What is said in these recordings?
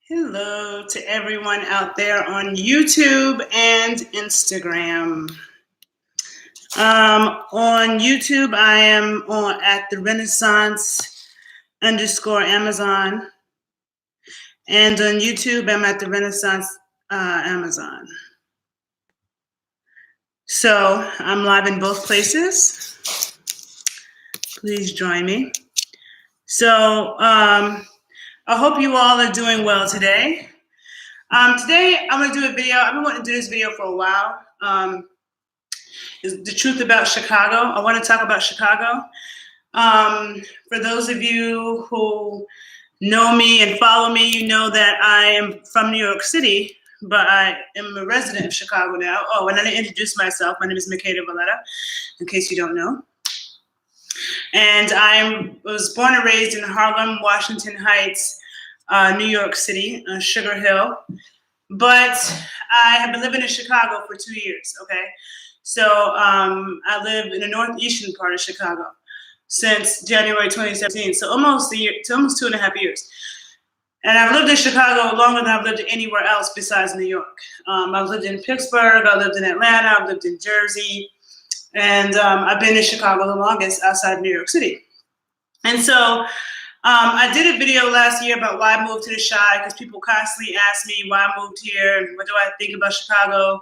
Hello to everyone out there on YouTube and Instagram. On YouTube, I am at the Renaissance underscore Amazon. And on YouTube, I'm at the Renaissance Amazon. So I'm live in both places. Please join me. So I hope you all are doing well today. Today, I'm going to do a video. I've been wanting to do this video for a while. Is the truth about Chicago. I want to talk about Chicago. For those of you who know me and follow me, you know that I am from New York City, but I am a resident of Chicago now. Oh, and I didn't introduce myself. My name is Makeda Valletta, in case you don't know. And I was born and raised in Harlem, Washington Heights, New York City, Sugar Hill. But I have been living in Chicago for 2 years, okay? So I live in the northeastern part of Chicago since January 2017, so almost 2.5 years. And I've lived in Chicago longer than I've lived anywhere else besides New York. I've lived in Pittsburgh, I lived in Atlanta, I've lived in Jersey, and I've been in Chicago the longest outside New York City. And so I did a video last year about why I moved to the Chi, because people constantly ask me why I moved here and what do I think about Chicago.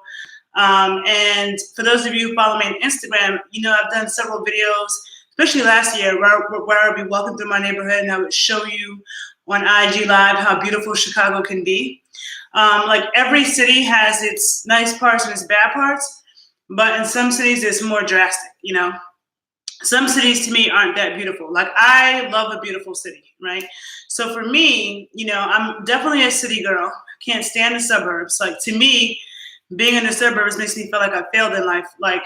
And for those of you who follow me on Instagram, you know I've done several videos, especially last year, where I would be walking through my neighborhood and I would show you on IG Live how beautiful Chicago can be. Like every city has its nice parts and its bad parts, but in some cities it's more drastic, you know. Some cities to me aren't that beautiful. Like I love a beautiful city, right? So for me, you know, I'm definitely a city girl. Can't stand the suburbs. Like to me, being in the suburbs makes me feel like I failed in life. Like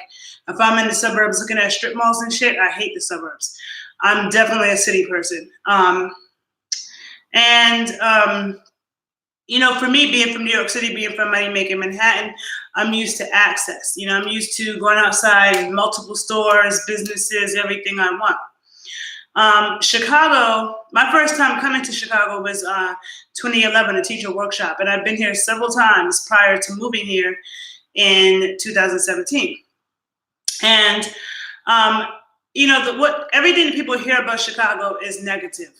if I'm in the suburbs looking at strip malls and shit, I hate the suburbs. I'm definitely a city person. You know, for me, being from New York City, being from money-making Manhattan, I'm used to access. You know, I'm used to going outside, multiple stores, businesses, everything I want. Chicago, my first time coming to Chicago was 2011, a teacher workshop. And I've been here several times prior to moving here in 2017. And, you know, everything that people hear about Chicago is negative.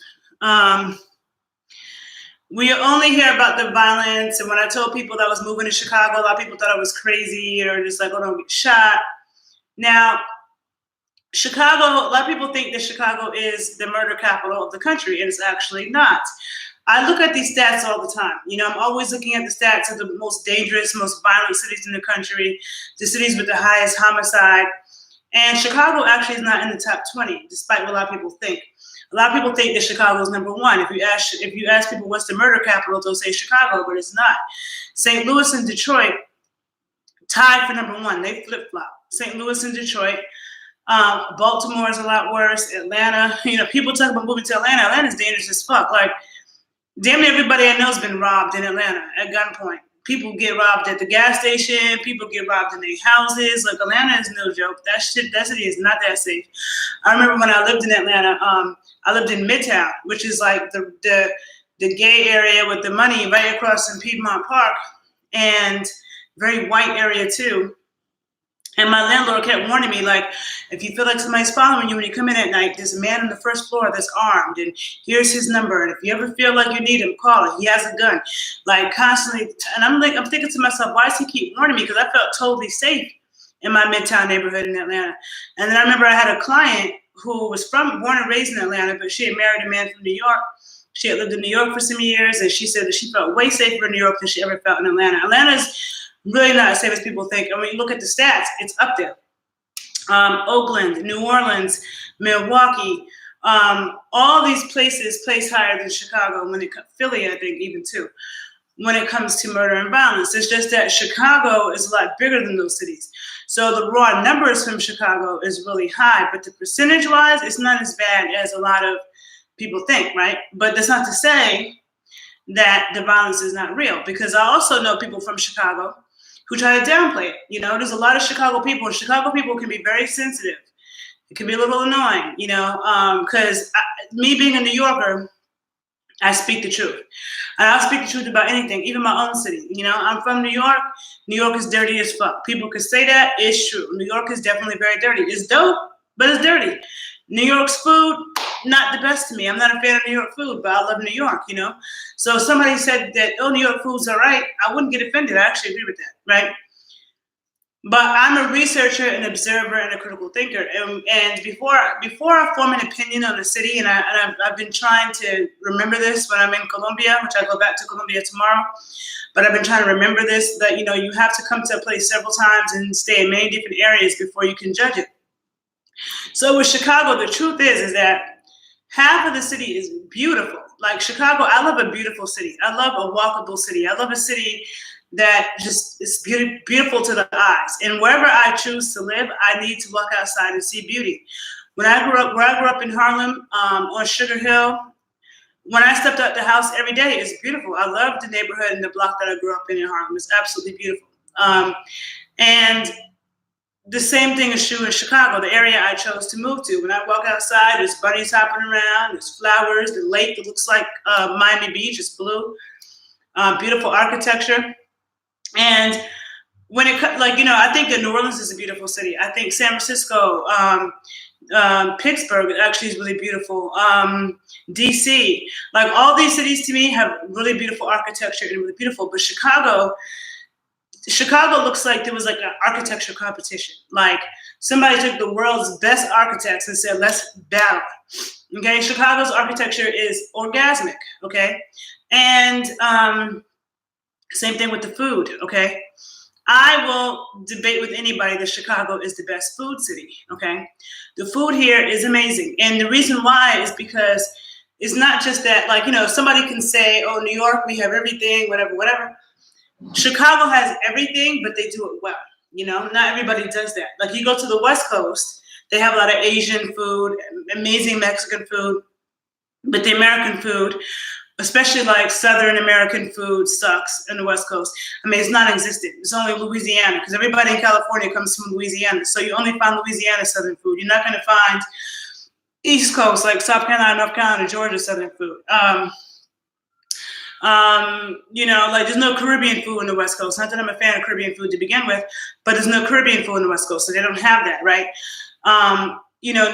We only hear about the violence, and when I told people that I was moving to Chicago, a lot of people thought I was crazy or just like, oh, don't get shot. Now, Chicago, a lot of people think that Chicago is the murder capital of the country, and it's actually not. I look at these stats all the time. You know, I'm always looking at the stats of the most dangerous, most violent cities in the country, the cities with the highest homicide, and Chicago actually is not in the top 20, despite what a lot of people think. A lot of people think that Chicago is number one. If you ask people what's the murder capital, they'll say Chicago, but it's not. St. Louis and Detroit tied for number one. They flip-flop. St. Louis and Detroit. Baltimore is a lot worse. Atlanta, you know, people talk about moving to Atlanta. Atlanta's dangerous as fuck. Like, damn near everybody I know has been robbed in Atlanta at gunpoint. People get robbed at the gas station. People get robbed in their houses. Like, Atlanta is no joke. That city is not that safe. I remember when I lived in Atlanta, I lived in Midtown, which is like the gay area with the money right across from Piedmont Park, and very white area too. And my landlord kept warning me, like, if you feel like somebody's following you when you come in at night, there's a man on the first floor that's armed, and here's his number. And if you ever feel like you need him, call him. He has a gun. Like, constantly. And I'm thinking to myself, why does he keep warning me? Because I felt totally safe in my Midtown neighborhood in Atlanta. And then I remember I had a client who was born and raised in Atlanta, but she had married a man from New York. She had lived in New York for some years, and she said that she felt way safer in New York than she ever felt in Atlanta. Atlanta's really not as safe as people think. And when you look at the stats, it's up there. Oakland, New Orleans, Milwaukee, all these places place higher than Chicago. Philly, I think, even too, when it comes to murder and violence. It's just that Chicago is a lot bigger than those cities. So the raw numbers from Chicago is really high, but the percentage-wise, it's not as bad as a lot of people think, right? But that's not to say that the violence is not real, because I also know people from Chicago who try to downplay it. You know, there's a lot of Chicago people, and Chicago people can be very sensitive. It can be a little annoying, you know, because me being a New Yorker, I speak the truth. And I'll speak the truth about anything, even my own city. You know, I'm from New York. New York is dirty as fuck. People could say that. It's true. New York is definitely very dirty. It's dope, but it's dirty. New York's food, not the best to me. I'm not a fan of New York food, but I love New York, you know? So if somebody said that, oh, New York food's all right, I wouldn't get offended. I actually agree with that, right? But I'm a researcher, an observer, and a critical thinker. And before I form an opinion on the city, and I've been trying to remember this when I'm in Colombia, which I go back to Colombia tomorrow. But I've been trying to remember this, that, you know, you have to come to a place several times and stay in many different areas before you can judge it. So with Chicago, the truth is that half of the city is beautiful. Like Chicago, I love a beautiful city. I love a walkable city. I love a city that just is beautiful to the eyes. And wherever I choose to live, I need to walk outside and see beauty. Where I grew up in Harlem, on Sugar Hill, when I stepped out the house every day, it's beautiful. I love the neighborhood and the block that I grew up in Harlem. It's absolutely beautiful. And the same thing is true in Chicago, the area I chose to move to. When I walk outside, there's bunnies hopping around, there's flowers, the lake that looks like Miami Beach, it's blue, beautiful architecture. And when it, like, you know, I think that New Orleans is a beautiful city. I think San Francisco, Pittsburgh actually is really beautiful. DC, like all these cities to me have really beautiful architecture and really beautiful. But Chicago looks like there was like an architecture competition. Like somebody took the world's best architects and said, let's battle. Okay, Chicago's architecture is orgasmic. Okay, and same thing with the food. Okay. I will debate with anybody that Chicago is the best food city, okay? The food here is amazing. And the reason why is because it's not just that, like, you know, somebody can say, oh, New York, we have everything, whatever. Chicago has everything, but they do it well. You know, not everybody does that. Like you go to the West Coast, they have a lot of Asian food, amazing Mexican food, but the American food, especially like Southern American food, sucks in the West Coast. I mean, it's non-existent. It's only Louisiana because everybody in California comes from Louisiana. So you only find Louisiana Southern food. You're not going to find East Coast, like South Carolina, North Carolina, Georgia Southern food. You know, like there's no Caribbean food in the West Coast. Not that I'm a fan of Caribbean food to begin with, but there's no Caribbean food in the West Coast. So they don't have that, right? You know,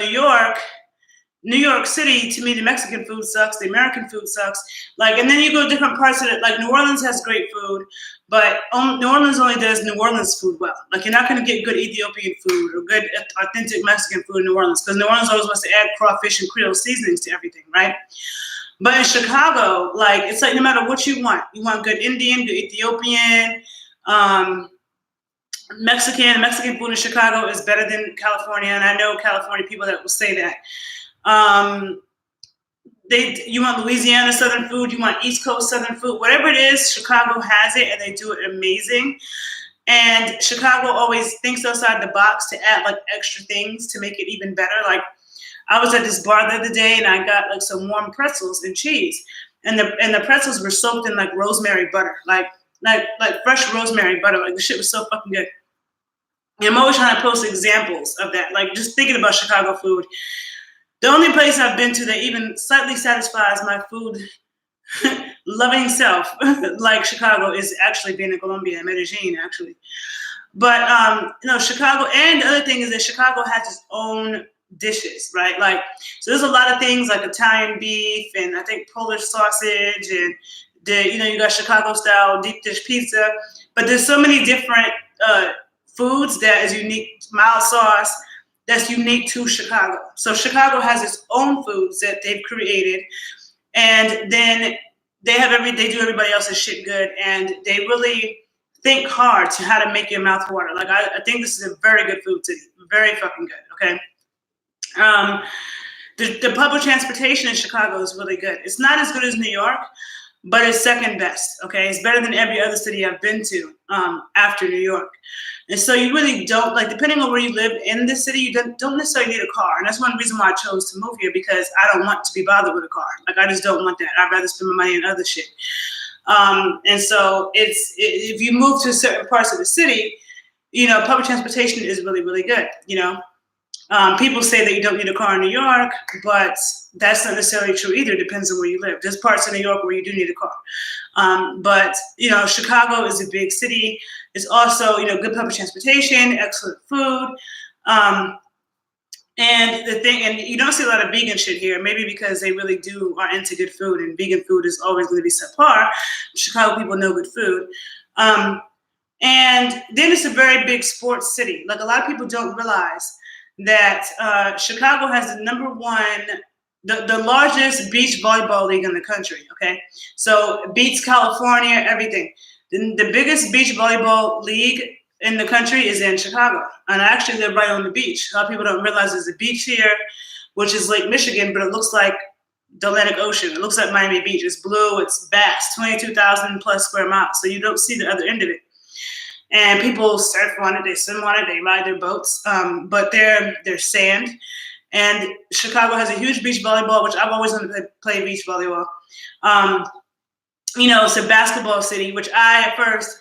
New York City, to me, the Mexican food sucks. The American food sucks. Like, and then you go to different parts of it. Like New Orleans has great food, but New Orleans only does New Orleans food well. Like you're not going to get good Ethiopian food or good authentic Mexican food in New Orleans because New Orleans always wants to add crawfish and Creole seasonings to everything, right? But in Chicago, like it's like no matter what you want good Indian, good Ethiopian, Mexican food in Chicago is better than California, and I know California people that will say that. You want Louisiana Southern food, you want East Coast Southern food, whatever it is, Chicago has it and they do it amazing. And Chicago always thinks outside the box to add like extra things to make it even better. Like I was at this bar the other day and I got like some warm pretzels and cheese, and the pretzels were soaked in like rosemary butter, like fresh rosemary butter. Like the shit was so fucking good. And I'm always trying to post examples of that, like just thinking about Chicago food. The only place I've been to that even slightly satisfies my food loving self, like Chicago, is actually being in Colombia, Medellin, actually. But you know, Chicago, and the other thing is that Chicago has its own dishes, right? Like, so there's a lot of things like Italian beef and I think Polish sausage, and you got Chicago style deep dish pizza. But there's so many different foods that is unique, mild sauce, that's unique to Chicago. So Chicago has its own foods that they've created, and then they do everybody else's shit good, and they really think hard to how to make your mouth water. Like I think this is a very good food city, very fucking good. Okay, the public transportation in Chicago is really good. It's not as good as New York, but it's second best. Okay, it's better than every other city I've been to after New York. And so you really don't, like, depending on where you live in the city, you don't necessarily need a car. And that's one reason why I chose to move here, because I don't want to be bothered with a car. Like, I just don't want that. I'd rather spend my money on other shit. And so if you move to certain parts of the city, you know, public transportation is really, really good, you know. People say that you don't need a car in New York, but that's not necessarily true either. It depends on where you live. There's parts of New York where you do need a car. But, Chicago is a big city. It's also, good public transportation, excellent food. And you don't see a lot of vegan shit here, maybe because they really are into good food, and vegan food is always going to be subpar. Chicago people know good food. And then it's a very big sports city. Like, a lot of people don't realize that Chicago has the largest beach volleyball league in the country. Okay, so it beats California, everything. The biggest beach volleyball league in the country is in Chicago, and I actually live right on the beach. A lot of people don't realize there's a beach here, which is Lake Michigan, but it looks like the Atlantic Ocean. It looks like Miami Beach. It's blue. It's vast, 22,000 plus square miles. So you don't see the other end of it. And people surf on it, they swim on it, they ride their boats, but they're sand. And Chicago has a huge beach volleyball, which I've always wanted to play beach volleyball. It's a basketball city, which I at first,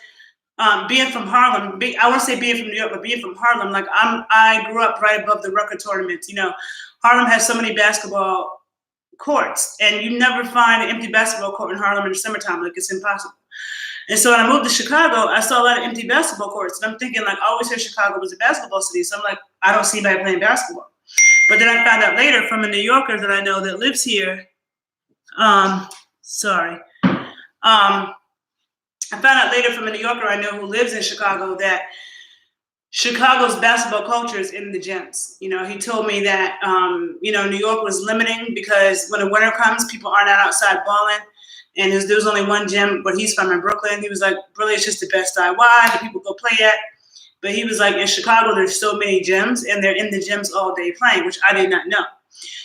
being from Harlem, I want to say being from New York, but being from Harlem, like I grew up right above the record tournaments. Harlem has so many basketball courts, and you never find an empty basketball court in Harlem in the summertime. Like, it's impossible. And so when I moved to Chicago, I saw a lot of empty basketball courts. And I'm thinking, like, I always heard Chicago was a basketball city. So I'm like, I don't see anybody playing basketball. But then I found out later from a New Yorker that I know that lives here. I found out later from a New Yorker I know who lives in Chicago that Chicago's basketball culture is in the gyms. He told me that, New York was limiting because when the winter comes, people are not outside balling. And there was only one gym where he's from in Brooklyn. He was like, really, it's just the Best IY that people go play at. But he was like, in Chicago, there's so many gyms, and they're in the gyms all day playing, which I did not know.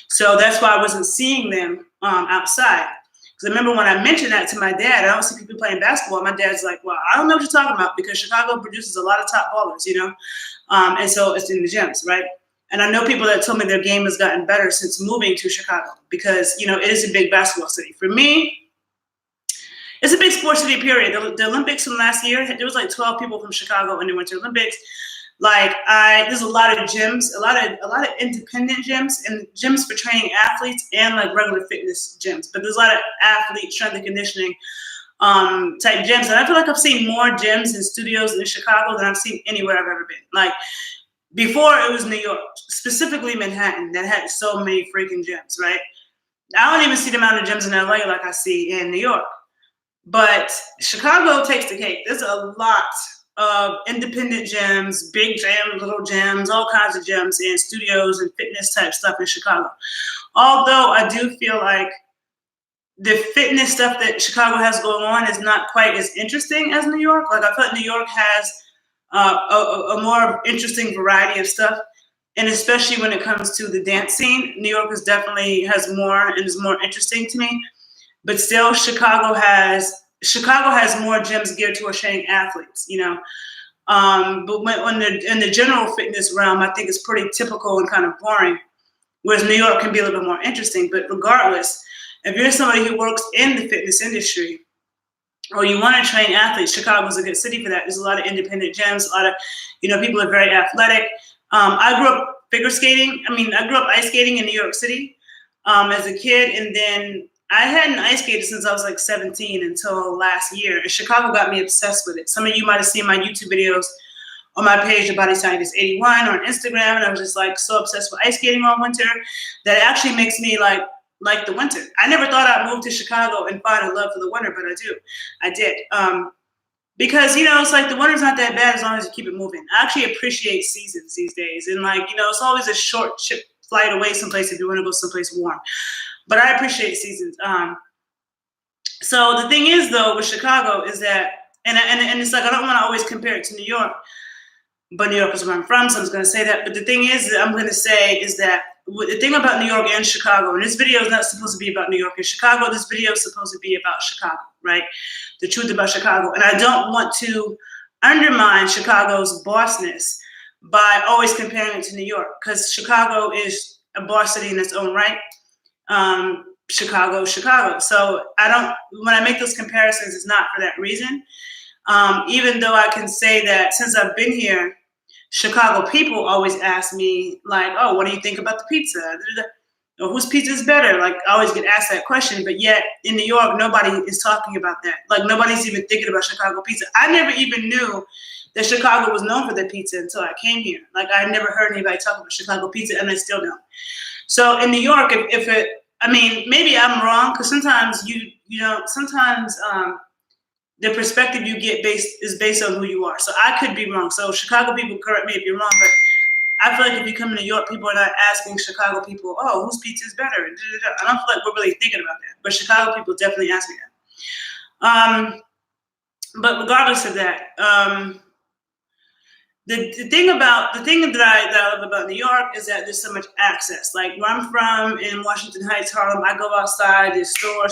So that's why I wasn't seeing them outside. Because I remember when I mentioned that to my dad, I don't see people playing basketball. My dad's like, well, I don't know what you're talking about, because Chicago produces a lot of top ballers, and so it's in the gyms, right? And I know people that told me their game has gotten better since moving to Chicago, because, it is a big basketball city. For me, it's a big sports city, period. The Olympics from last year, there was like 12 people from Chicago in the Winter Olympics. Like, there's a lot of gyms, a lot of independent gyms, and gyms for training athletes and like regular fitness gyms. But there's a lot of athlete strength and conditioning type gyms. And I feel like I've seen more gyms and studios in Chicago than I've seen anywhere I've ever been. Like, before it was New York, specifically Manhattan, that had so many freaking gyms, right? I don't even see the amount of gyms in LA like I see in New York. But Chicago takes the cake. There's a lot of independent gyms, big gyms, little gyms, all kinds of gyms and studios and fitness type stuff in Chicago. Although I do feel like the fitness stuff that Chicago has going on is not quite as interesting as New York. Like, I feel like New York has a more interesting variety of stuff. And especially when it comes to the dance scene, New York has more and is more interesting to me. But still, Chicago has more gyms geared towards training athletes, But in the general fitness realm, I think it's pretty typical and kind of boring, whereas New York can be a little bit more interesting. But regardless, if you're somebody who works in the fitness industry or you want to train athletes, Chicago's a good city for that. There's a lot of independent gyms, a lot of, people are very athletic. I grew up figure skating. I grew up ice skating in New York City as a kid, and then I hadn't ice skated since I was like 17 until last year. And Chicago got me obsessed with it. Some of you might have seen my YouTube videos on my page, The Body Scientist 81, or on Instagram. And I was just like so obsessed with ice skating all winter that it actually makes me like the winter. I never thought I'd move to Chicago and find a love for the winter, but I did. Because, it's like the winter's not that bad as long as you keep it moving. I actually appreciate seasons these days. And it's always a short flight away someplace if you want to go someplace warm. But I appreciate seasons. So the thing is, though, with Chicago is that, and it's like I don't want to always compare it to New York, but New York is where I'm from, so I'm just going to say that. But the thing is that I'm going to say is that the thing about New York and Chicago, and this video is not supposed to be about New York and Chicago. This video is supposed to be about Chicago, right? The truth about Chicago. And I don't want to undermine Chicago's bossness by always comparing it to New York, because Chicago is a boss city in its own right. Chicago. So when I make those comparisons, it's not for that reason. Even though I can say that since I've been here, Chicago people always ask me, like, oh, what do you think about the pizza? Or whose pizza is better? Like, I always get asked that question, but yet in New York, nobody is talking about that. Like, nobody's even thinking about Chicago pizza. I never even knew that Chicago was known for their pizza until I came here. Like, I never heard anybody talk about Chicago pizza, and I still don't. So in New York, if it, I mean, maybe I'm wrong, because sometimes sometimes the perspective you get is based on who you are. So I could be wrong. So Chicago people, correct me if you're wrong, but I feel like if you come to New York, people are not asking Chicago people, oh, whose pizza is better? I don't feel like we're really thinking about that. But Chicago people definitely ask me that. But regardless of that, the thing that I love about New York is that there's so much access. Like where I'm from in Washington Heights, Harlem, I go outside, there's store.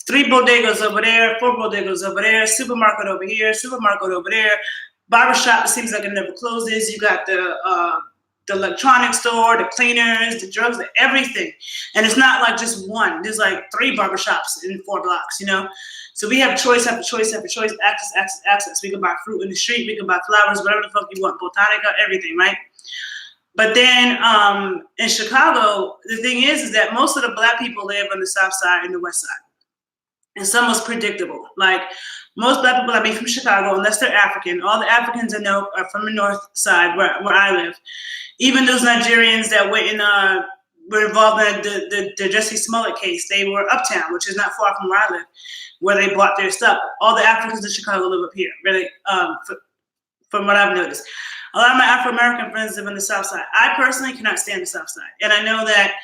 3 bodegas over there, 4 bodegas over there, supermarket over here, supermarket over there, barbershop, it seems like it never closes. You got the electronics store, the cleaners, the drugs, everything. And it's not like just one. There's like 3 barbershops in 4 blocks, you know? So we have choice after choice after choice, access. We can buy fruit in the street, we can buy flowers, whatever the fuck you want, botanica, everything, right? But then in Chicago, the thing is that most of the black people live on the south side and the west side. It's almost predictable. Like most black people I meet from Chicago, unless they're African, all the Africans I know are from the north side where I live. Even those Nigerians that were involved in the Jussie Smollett case, they were uptown, which is not far from where I live, where they bought their stuff. All the Africans in Chicago live up here, really, from what I've noticed. A lot of my Afro-American friends live on the south side. I personally cannot stand the south side. And I know that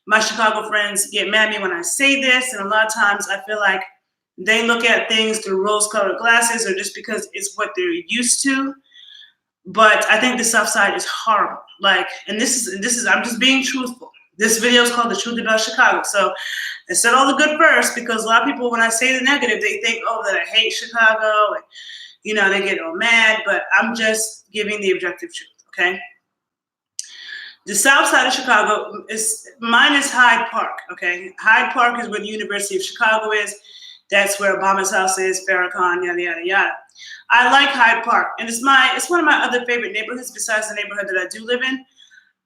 my Chicago friends get mad at me when I say this, and a lot of times I feel like they look at things through rose-colored glasses or just because it's what they're used to. But I think the South Side is horrible. Like, and this is I'm just being truthful. This video is called The Truth About Chicago. So I said all the good first because a lot of people, when I say the negative, they think, oh, that I hate Chicago, and they get all mad. But I'm just giving the objective truth, okay? The south side of Chicago mine is Hyde Park, okay? Hyde Park is where the University of Chicago is. That's where Obama's house is, Farrakhan, yada, yada, yada. I like Hyde Park, and it's one of my other favorite neighborhoods besides the neighborhood that I do live in.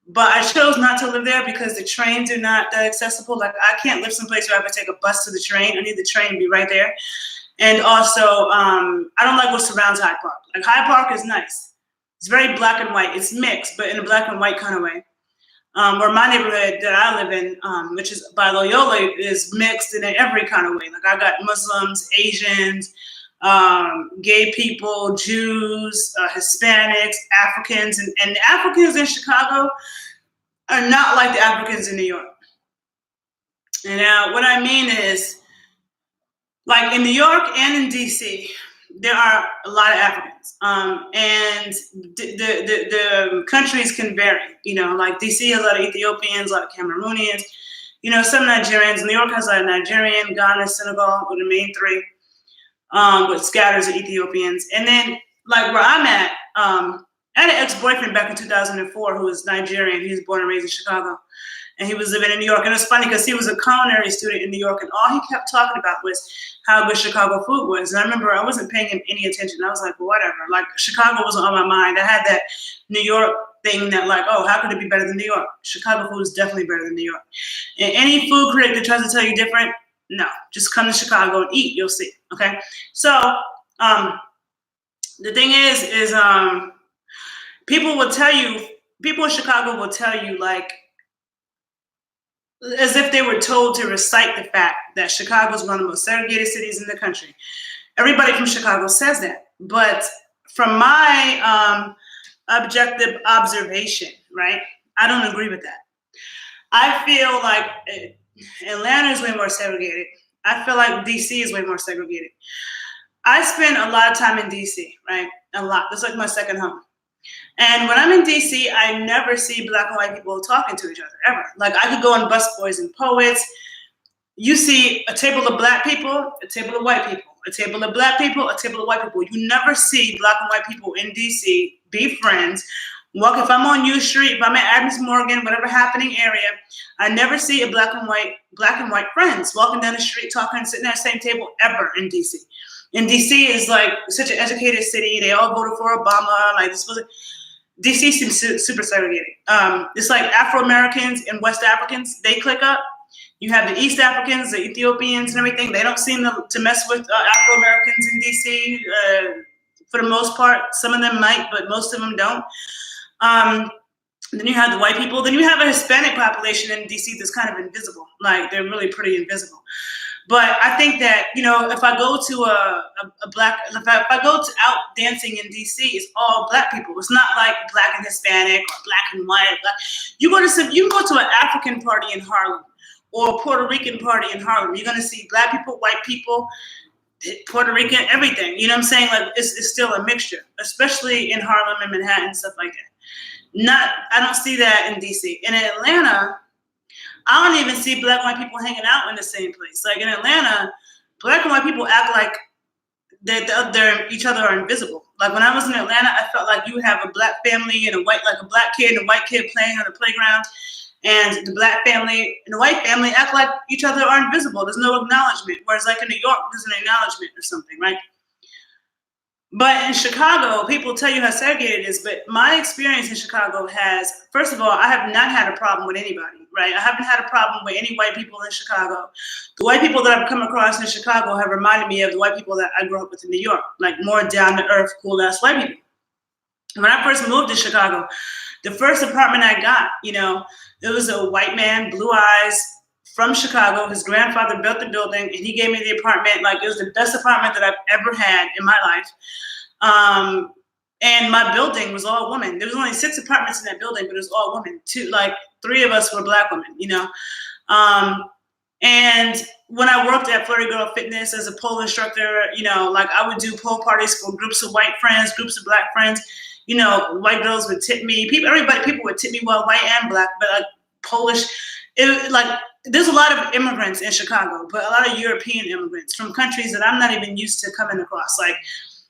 But I chose not to live there because the trains are not that accessible. Like, I can't live someplace where I have to take a bus to the train. I need the train to be right there. And also, I don't like what surrounds Hyde Park. Like, Hyde Park is nice. It's very black and white. It's mixed, but in a black and white kind of way. Where my neighborhood that I live in, which is by Loyola, is mixed in every kind of way. Like, I got Muslims, Asians, gay people, Jews, Hispanics, Africans, and the Africans in Chicago are not like the Africans in New York. And now what I mean is, like in New York and in DC, there are a lot of Africans, and the countries can vary. Like DC has a lot of Ethiopians, a lot of Cameroonians, some Nigerians. New York has a lot of Nigerian, Ghana, Senegal are the main 3, with scatters of Ethiopians. And then, like where I'm at, I had an ex-boyfriend back in 2004 who was Nigerian. He was born and raised in Chicago. And he was living in New York. And it's funny because he was a culinary student in New York, and all he kept talking about was how good Chicago food was. And I remember I wasn't paying him any attention. I was like, well, whatever. Like, Chicago wasn't on my mind. I had that New York thing that, like, oh, how could it be better than New York? Chicago food is definitely better than New York. And any food critic that tries to tell you different, no, just come to Chicago and eat. You'll see. Okay. So the thing is people in Chicago will tell you, like, as if they were told to recite the fact that Chicago is one of the most segregated cities in the country. Everybody from Chicago says that. But from my objective observation, right, I don't agree with that. I feel like Atlanta is way more segregated. I feel like DC is way more segregated. I spend a lot of time in DC, right? A lot. That's like my second home. And when I'm in DC, I never see black and white people talking to each other, ever. Like, I could go on Busboys and Poets. You see a table of black people, a table of white people, a table of black people, a table of white people. You never see black and white people in DC be friends. If I'm on U Street, if I'm at Adams Morgan, whatever happening area, I never see a black and white friends walking down the street, talking, sitting at the same table ever in DC. And DC is like such an educated city. They all voted for Obama. Like this was DC seems super segregated. It's like Afro Americans and West Africans, they click up. You have the East Africans, the Ethiopians, and everything. They don't seem to mess with Afro Americans in DC for the most part. Some of them might, but most of them don't. Then you have the white people. Then you have a Hispanic population in DC that's kind of invisible. Like they're really pretty invisible. But I think that, you know, if I go to if I go to out dancing in DC, it's all black people. It's not like black and Hispanic or black and white. You can go to an African party in Harlem or a Puerto Rican party in Harlem. You're going to see black people, white people, Puerto Rican, everything. You know what I'm saying? Like it's still a mixture, especially in Harlem and Manhattan, stuff like that. I don't see that in DC. In Atlanta, I don't even see black and white people hanging out in the same place. Like in Atlanta, black and white people act like each other are invisible. Like when I was in Atlanta, I felt like you would have a black family and a black kid and a white kid playing on the playground, and the black family and the white family act like each other are invisible. There's no acknowledgement. Whereas like in New York, there's an acknowledgement or something, right? But in Chicago, people tell you how segregated it is. But my experience in Chicago has, first of all, I have not had a problem with anybody, right? I haven't had a problem with any white people in Chicago. The white people that I've come across in Chicago have reminded me of the white people that I grew up with in New York, like more down to earth, cool ass white people. When I first moved to Chicago, the first apartment I got, you know, it was a white man, blue eyes, from Chicago. His grandfather built the building and he gave me the apartment. Like it was the best apartment that I've ever had in my life. And my building was all women. There was only 6 apartments in that building, but it was all women. 3 of us were black women, you know. And when I worked at Flurry Girl Fitness as a pole instructor, you know, like I would do pole parties for groups of white friends, groups of black friends. You know, white girls would tip me. People would tip me, well, white and black, but like Polish. There's a lot of immigrants in Chicago, but a lot of European immigrants from countries that I'm not even used to coming across. Like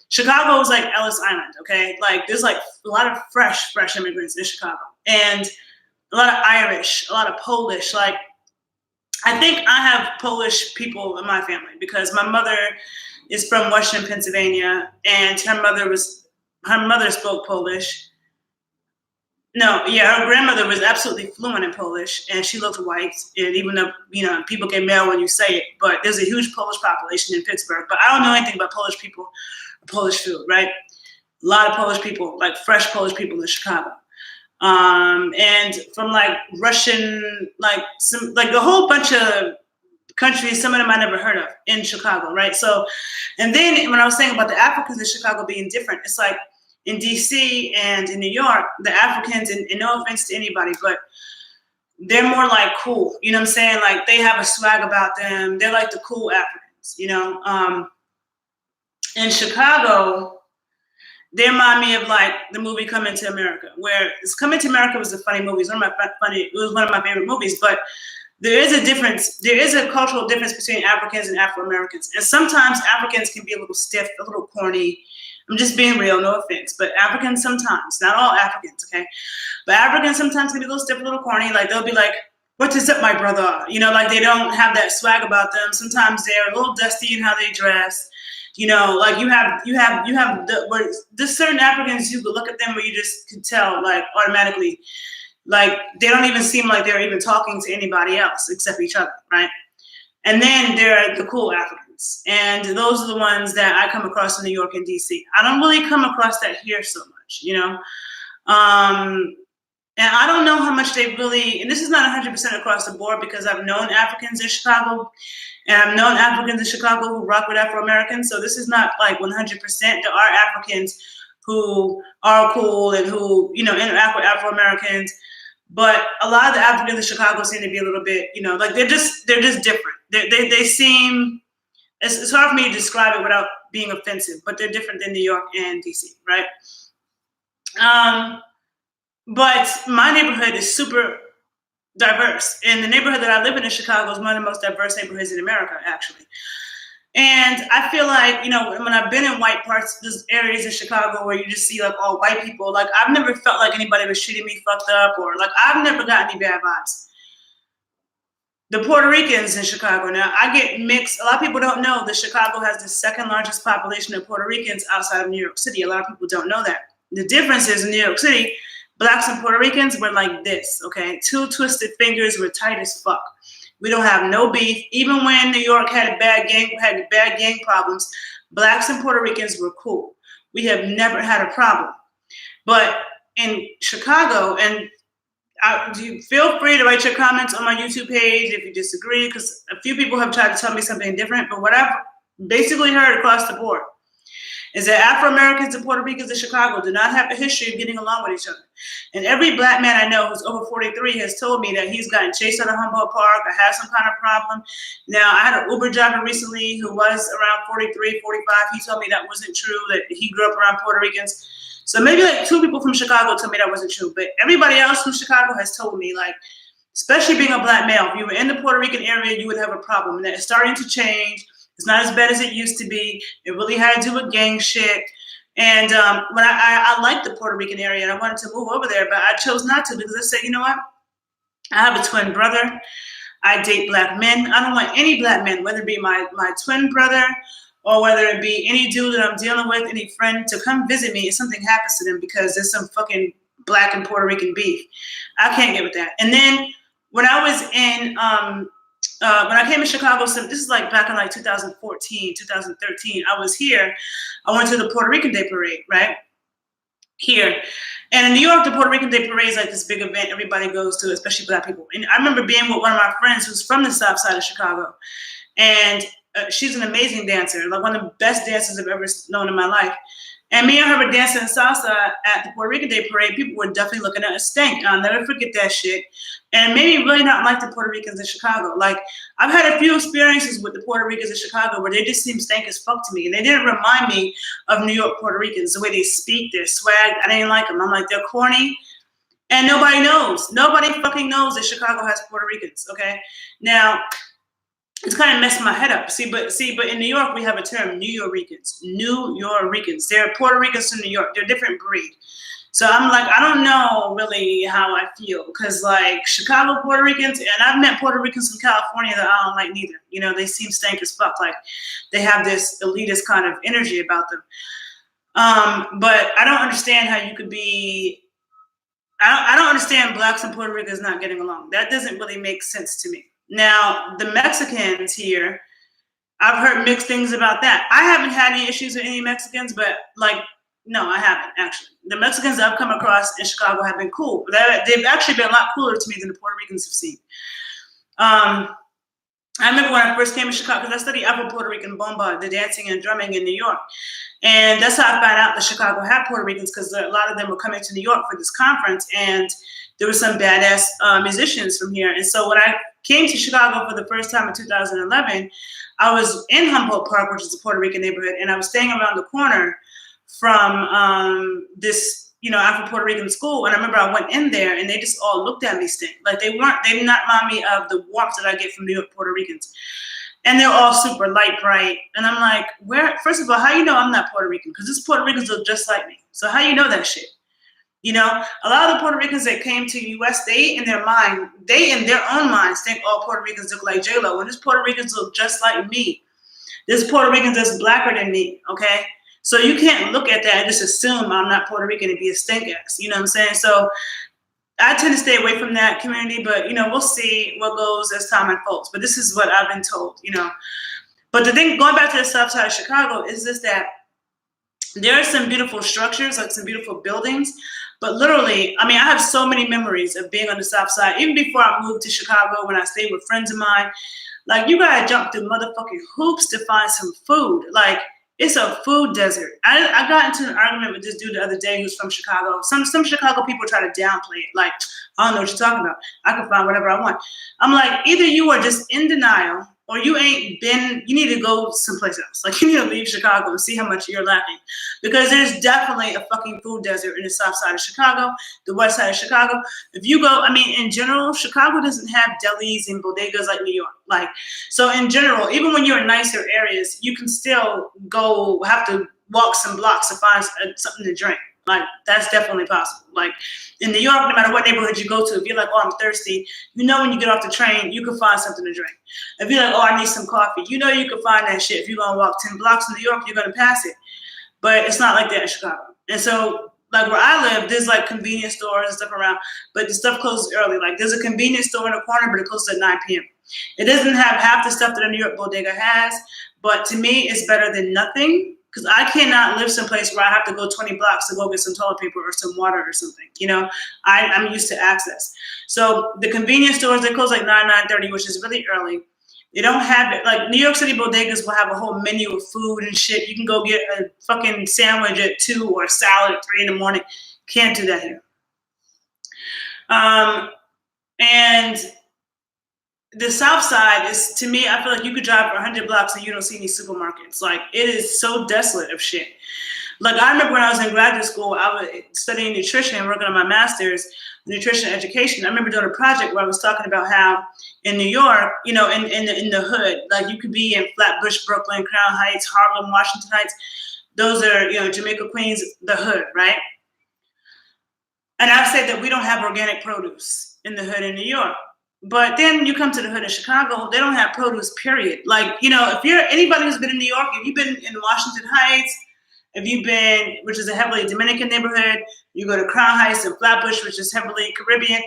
Chicago is like Ellis Island, okay? Like there's like a lot of fresh immigrants in Chicago, and a lot of Irish, a lot of Polish. Like I think I have Polish people in my family because my mother is from Western Pennsylvania, and her mother spoke Polish. No, yeah, her grandmother was absolutely fluent in Polish, and she looked white. And even though, you know, people get mad when you say it, but there's a huge Polish population in Pittsburgh. But I don't know anything about Polish people or Polish food, right? A lot of Polish people, like fresh Polish people in Chicago. And from like Russian, like a whole bunch of countries, some of them I never heard of in Chicago, right? So, and then when I was saying about the Africans in Chicago being different, it's like, in DC and in New York, the Africans, and no offense to anybody, but they're more like cool. You know what I'm saying? Like they have a swag about them. They're like the cool Africans, you know? In Chicago, they remind me of like the movie Coming to America, where Coming to America was a funny movie. It was one of my favorite movies, but there is a difference. There is a cultural difference between Africans and Afro-Americans. And sometimes Africans can be a little stiff, a little corny. I'm just being real, no offense. But Africans sometimes, not all Africans, okay? But Africans sometimes can be a little stiff, a little corny. Like they'll be like, "What is up, my brother?" You know, like they don't have that swag about them. Sometimes they're a little dusty in how they dress. You know, like you have there's certain Africans, you could look at them where you just could tell, like automatically, like they don't even seem like they're even talking to anybody else except each other, right? And then there are the cool Africans. And those are the ones that I come across in New York and DC. I don't really come across that here so much, you know? And I don't know how much they really, and this is not 100% across the board because I've known Africans in Chicago and I've known Africans in Chicago who rock with Afro-Americans. So this is not like 100%. There are Africans who are cool and who, you know, interact with Afro-Americans. But a lot of the Africans in Chicago seem to be a little bit, you know, like they're just different. They seem, it's hard for me to describe it without being offensive, but they're different than New York and DC, right? But my neighborhood is super diverse. And the neighborhood that I live in Chicago is one of the most diverse neighborhoods in America, actually. And I feel like, you know, when I've been in white parts, there's areas in Chicago where you just see like all white people, like I've never felt like anybody was treating me fucked up or like I've never got any bad vibes. the Puerto Ricans in Chicago. Now, I get mixed. A lot of people don't know that Chicago has the second largest population of Puerto Ricans outside of New York City. A lot of people don't know that. The difference is in New York City, blacks and Puerto Ricans were like this, okay? Two twisted fingers, we're tight as fuck. We don't have no beef. Even when New York had bad gang problems, blacks and Puerto Ricans were cool. We have never had a problem. But in Chicago, and you feel free to write your comments on my YouTube page if you disagree, because a few people have tried to tell me something different. But what I've basically heard across the board is that Afro-Americans and Puerto Ricans in Chicago do not have a history of getting along with each other. And every black man I know who's over 43 has told me that he's gotten chased out of Humboldt Park or has some kind of problem. Now, I had an Uber driver recently who was around 43, 45. He told me that wasn't true, that he grew up around Puerto Ricans. So maybe like 2 people from Chicago told me that wasn't true. But everybody else from Chicago has told me, like, especially being a black male, if you were in the Puerto Rican area, you would have a problem. And that it's starting to change. It's not as bad as it used to be. It really had to do with gang shit. And when I liked the Puerto Rican area and I wanted to move over there, but I chose not to because I said, you know what? I have a twin brother. I date black men. I don't want any black men, whether it be my twin brother or whether it be any dude that I'm dealing with, any friend, to come visit me if something happens to them because there's some fucking black and Puerto Rican beef. I can't get with that. And then when I was in, when I came to Chicago, so this is like back in like 2014, 2013, I was here. I went to the Puerto Rican Day Parade, right? Here. And in New York, the Puerto Rican Day Parade is like this big event everybody goes to, especially black people. And I remember being with one of my friends who's from the south side of Chicago. And she's an amazing dancer, like one of the best dancers I've ever known in my life. And me and her were dancing salsa at the Puerto Rican Day Parade. People were definitely looking at us stank. I'll never forget that shit. And it made me really not like the Puerto Ricans in Chicago. Like, I've had a few experiences with the Puerto Ricans in Chicago where they just seem stank as fuck to me. And they didn't remind me of New York Puerto Ricans, the way they speak, their swag. I didn't like them. I'm like, they're corny. And nobody knows. Nobody fucking knows that Chicago has Puerto Ricans, okay? Now, it's kind of messed my head up. But in New York, we have a term, New Yorkers. New Yorkers. They're Puerto Ricans from New York. They're a different breed. So I'm like, I don't know really how I feel. Because, like, Chicago Puerto Ricans, and I've met Puerto Ricans from California that I don't like neither. You know, they seem stank as fuck. Like, they have this elitist kind of energy about them. But I don't understand how you could be... I don't understand blacks and Puerto Ricans not getting along. That doesn't really make sense to me. Now, the Mexicans here, I've heard mixed things about that. I haven't had any issues with any Mexicans, but, like, no, I haven't, actually. The Mexicans I've come across in Chicago have been cool. They've actually been a lot cooler to me than the Puerto Ricans have seen. I remember when I first came to Chicago, because I studied Afro-Puerto Rican bomba, the dancing and drumming in New York. And that's how I found out that Chicago had Puerto Ricans, because a lot of them were coming to New York for this conference, and there were some badass musicians from here. And so when I came to Chicago for the first time in 2011, I was in Humboldt Park, which is a Puerto Rican neighborhood, and I was staying around the corner from this, Afro-Puerto Rican school. And I remember I went in there and they just all looked at me stink. Like they did not remind me of the warmth that I get from New York Puerto Ricans. And they're all super light bright. And I'm like, first of all, how you know I'm not Puerto Rican? Because these Puerto Ricans look just like me. So how you know that shit? A lot of the Puerto Ricans that came to the U.S., they in their own minds think all Puerto Ricans look like J-Lo. And these Puerto Ricans look just like me. There's Puerto Ricans that's blacker than me, okay? So you can't look at that and just assume I'm not Puerto Rican and be a stink ass. You know what I'm saying? So I tend to stay away from that community, but, we'll see what goes as time unfolds. But this is what I've been told, But the thing, going back to the south side of Chicago, is just that there are some beautiful structures, like some beautiful buildings. But literally, I have so many memories of being on the south side. Even before I moved to Chicago, when I stayed with friends of mine, like, you gotta jump through motherfucking hoops to find some food. Like, it's a food desert. I got into an argument with this dude the other day who's from Chicago. Some Chicago people try to downplay it. Like, I don't know what you're talking about. I can find whatever I want. I'm like, either you are just in denial or you need to go someplace else. Like, you need to leave Chicago and see how much you're lacking. Because there's definitely a fucking food desert in the south side of Chicago, the west side of Chicago. If you go, in general, Chicago doesn't have delis and bodegas like New York. Like, so in general, even when you're in nicer areas, you can still have to walk some blocks to find something to drink. Like, that's definitely possible. Like, in New York, no matter what neighborhood you go to, if you're like, oh, I'm thirsty, you know when you get off the train, you can find something to drink. If you're like, oh, I need some coffee, you know you can find that shit. If you're going to walk 10 blocks in New York, you're going to pass it. But it's not like that in Chicago. And so, like, where I live, there's like convenience stores and stuff around, but the stuff closes early. Like, there's a convenience store in the corner, but it closes at 9 p.m. It doesn't have half the stuff that a New York bodega has, but to me, it's better than nothing. Because I cannot live someplace where I have to go 20 blocks to go get some toilet paper or some water or something. You know, I'm used to access. So the convenience stores, they close like 9:30, which is really early. They don't have it. Like, New York City bodegas will have a whole menu of food and shit. You can go get a fucking sandwich at 2 or a salad at 3 in the morning. Can't do that here. And the South Side is, to me, I feel like you could drive for 100 blocks and you don't see any supermarkets. Like, it is so desolate of shit. Like, I remember when I was in graduate school, I was studying nutrition and working on my master's nutrition education. I remember doing a project where I was talking about how in New York, you know, in the hood, like, you could be in Flatbush, Brooklyn, Crown Heights, Harlem, Washington Heights. Those are, you know, Jamaica, Queens, the hood, right? And I've said that we don't have organic produce in the hood in New York. But then you come to the hood in Chicago, they don't have produce, period. Like, you know, if you're anybody who's been in New York, if you've been in Washington Heights, if you've been, which is a heavily Dominican neighborhood, you go to Crown Heights and Flatbush, which is heavily Caribbean,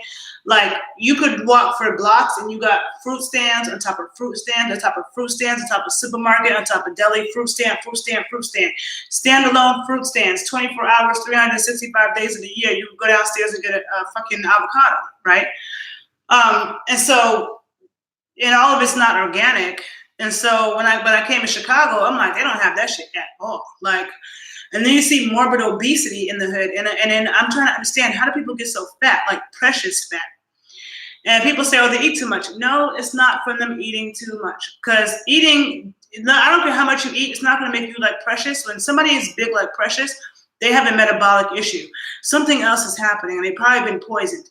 like, you could walk for blocks and you got fruit stands on top of fruit stands, on top of fruit stands, on top of supermarket, on top of deli, fruit stand, standalone fruit stands, 24 hours, 365 days of the year. You can go downstairs and get a fucking avocado, right? And so, and all of it's not organic. And so when I came to Chicago, I'm like, they don't have that shit at all. Like, and then you see morbid obesity in the hood. And then I'm trying to understand, how do people get so fat, like precious fat? And people say, oh, they eat too much. No, it's not from them eating too much. Because eating, I don't care how much you eat, it's not going to make you like Precious. When somebody is big like Precious, they have a metabolic issue. Something else is happening, and they've probably been poisoned.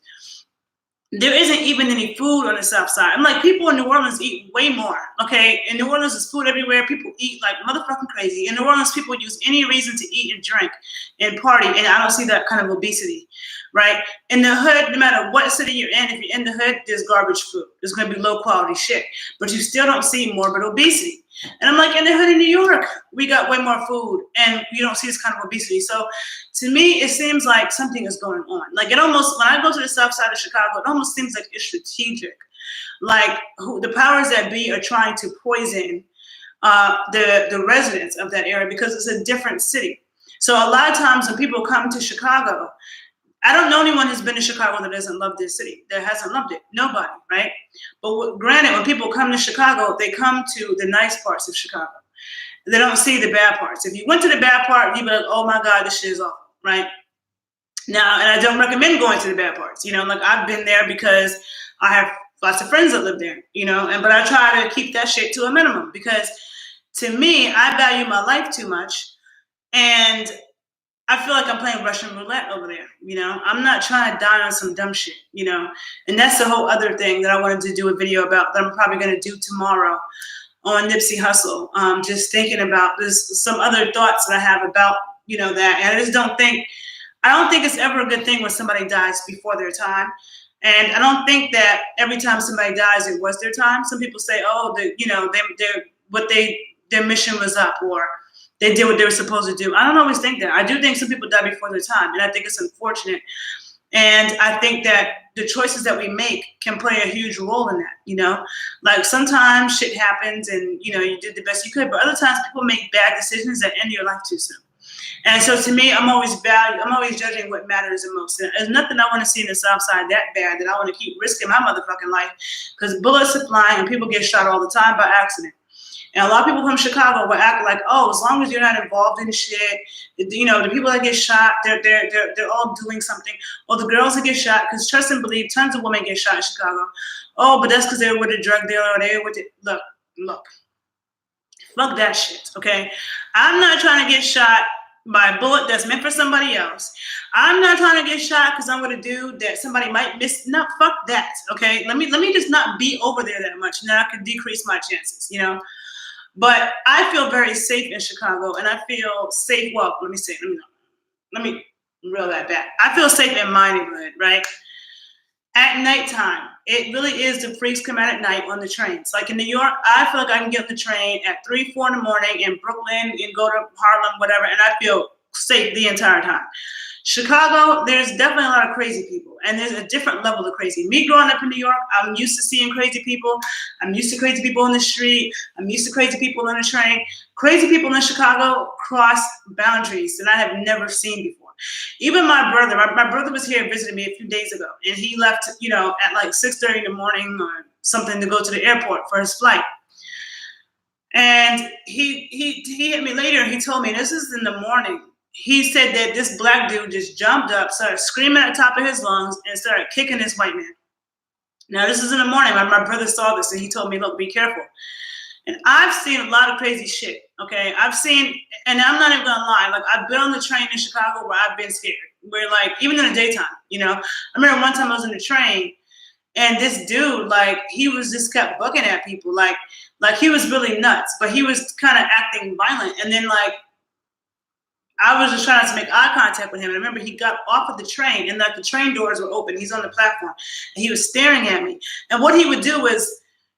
There isn't even any food on the South Side. I'm like, people in New Orleans eat way more, okay? In New Orleans, there's food everywhere. People eat like motherfucking crazy. In New Orleans, people use any reason to eat and drink and party, and I don't see that kind of obesity, right? In the hood, no matter what city you're in, if you're in the hood, there's garbage food. There's going to be low-quality shit, but you still don't see morbid obesity. And I'm like, in the hood in New York, we got way more food, and you don't see this kind of obesity. So to me, it seems like something is going on. Like, it almost, when I go to the South Side of Chicago, it almost seems like it's strategic. Like, the powers that be are trying to poison the residents of that area because it's a different city. So a lot of times when people come to Chicago, I don't know anyone who's been to Chicago that doesn't love this city, that hasn't loved it. Nobody, right? But granted, when people come to Chicago, they come to the nice parts of Chicago. They don't see the bad parts. If you went to the bad part, you'd be like, oh my God, this shit is awful, right? Now, and I don't recommend going to the bad parts. You know, like, I've been there because I have lots of friends that live there, you know, but I try to keep that shit to a minimum because to me, I value my life too much. And I feel like I'm playing Russian roulette over there, you know? I'm not trying to die on some dumb shit, you know? And that's the whole other thing that I wanted to do a video about that I'm probably going to do tomorrow on Nipsey Hussle. Just thinking about, there's some other thoughts that I have about, you know, that. And I don't think it's ever a good thing when somebody dies before their time. And I don't think that every time somebody dies, it was their time. Some people say, oh, their mission was up, or they did what they were supposed to do. I don't always think that. I do think some people die before their time, and I think it's unfortunate. And I think that the choices that we make can play a huge role in that, you know? Like, sometimes shit happens and, you know, you did the best you could, but other times people make bad decisions that end your life too soon. And so to me, I'm always judging what matters the most. And there's nothing I want to see in the South Side that bad that I want to keep risking my motherfucking life, because bullets are flying and people get shot all the time by accident. And a lot of people from Chicago will act like, oh, as long as you're not involved in shit, you know, the people that get shot, they're all doing something. Or the girls that get shot, because trust and believe, tons of women get shot in Chicago. Oh, but that's because they were with a drug dealer, or they were with it. Look, fuck that shit, okay? I'm not trying to get shot by a bullet that's meant for somebody else. I'm not trying to get shot because I'm with a dude that somebody might miss. No, fuck that, okay? Let me just not be over there that much, and then I can decrease my chances, you know? But I feel very safe in Chicago, and I feel safe. Well, let me real that bad. I feel safe in my neighborhood, right? At nighttime, it really is the freaks come out at night on the trains. Like in New York, I feel like I can get on the train at 3, 4 in the morning in Brooklyn and go to Harlem, whatever, and I feel safe the entire time. Chicago, there's definitely a lot of crazy people, and there's a different level of crazy. Me growing up in New York, I'm used to seeing crazy people. I'm used to crazy people in the street. I'm used to crazy people on the train. Crazy people in Chicago cross boundaries that I have never seen before. Even my brother was here visiting me a few days ago, and he left, at like 6:30 in the morning or something to go to the airport for his flight. And he hit me later, and he told me, this is in the morning. He said that this black dude just jumped up, started screaming at the top of his lungs, and started kicking this white man. Now, this is in the morning. My brother saw this, and he told me, look, be careful. And I've seen a lot of crazy shit, okay? I've seen, and I'm not even gonna lie, like I've been on the train in Chicago where I've been scared, where like, even in the daytime, I remember one time I was in the train, and this dude, like, he was just kept bugging at people, like he was really nuts, but he was kind of acting violent. And then like, I was just trying to make eye contact with him. And I remember he got off of the train, and like the train doors were open. He's on the platform, and he was staring at me. And what he would do is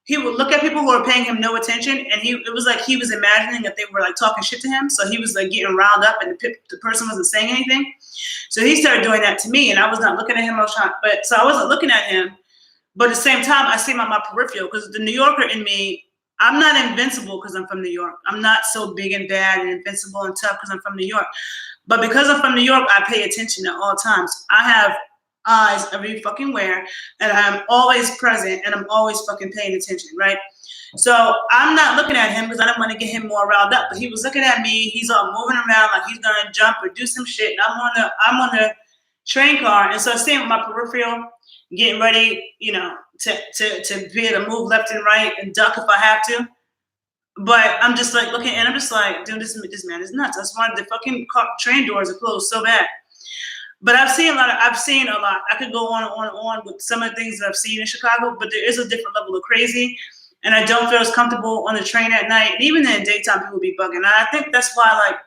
he would look at people who were paying him no attention, and it was like he was imagining that they were like talking shit to him. So he was like getting riled up, and the person wasn't saying anything. So he started doing that to me, and I was not looking at him. So I wasn't looking at him. But at the same time, I see him on my peripheral, because the New Yorker in me, I'm not invincible because I'm from New York. I'm not so big and bad and invincible and tough because I'm from New York. But because I'm from New York, I pay attention at all times. I have eyes every fucking where, and I'm always present, and I'm always fucking paying attention, right? So I'm not looking at him because I don't want to get him more riled up. But he was looking at me. He's all moving around like he's gonna jump or do some shit. And I'm on the train car, and so I see him with my peripheral, getting ready, to be able to move left and right and duck if I have to. But I'm just like looking, and I'm just like, dude, this man is nuts. I just wanted the fucking train doors to close so bad. But I've seen a lot. I could go on and on and on with some of the things that I've seen in Chicago, but there is a different level of crazy, and I don't feel as comfortable on the train at night. And even in the daytime, people be bugging. And I think that's why, like,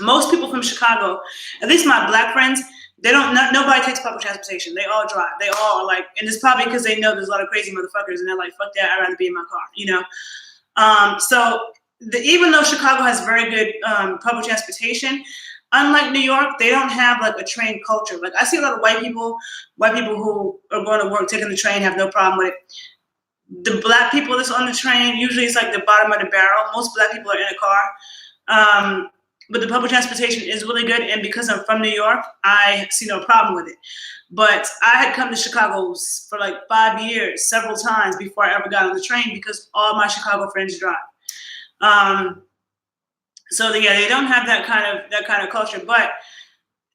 most people from Chicago, at least my black friends, nobody takes public transportation. They all drive. They all are like, and it's probably because they know there's a lot of crazy motherfuckers, and they're like, fuck that, I'd rather be in my car, even though Chicago has very good public transportation, unlike New York, they don't have like a train culture. Like I see a lot of white people who are going to work taking the train have no problem with it. The black people that's on the train, usually it's like the bottom of the barrel. Most black people are in a car. But the public transportation is really good, and because I'm from New York, I see no problem with it. But I had come to Chicago for like 5 years, several times before I ever got on the train, because all my Chicago friends drive. They don't have that kind of culture. But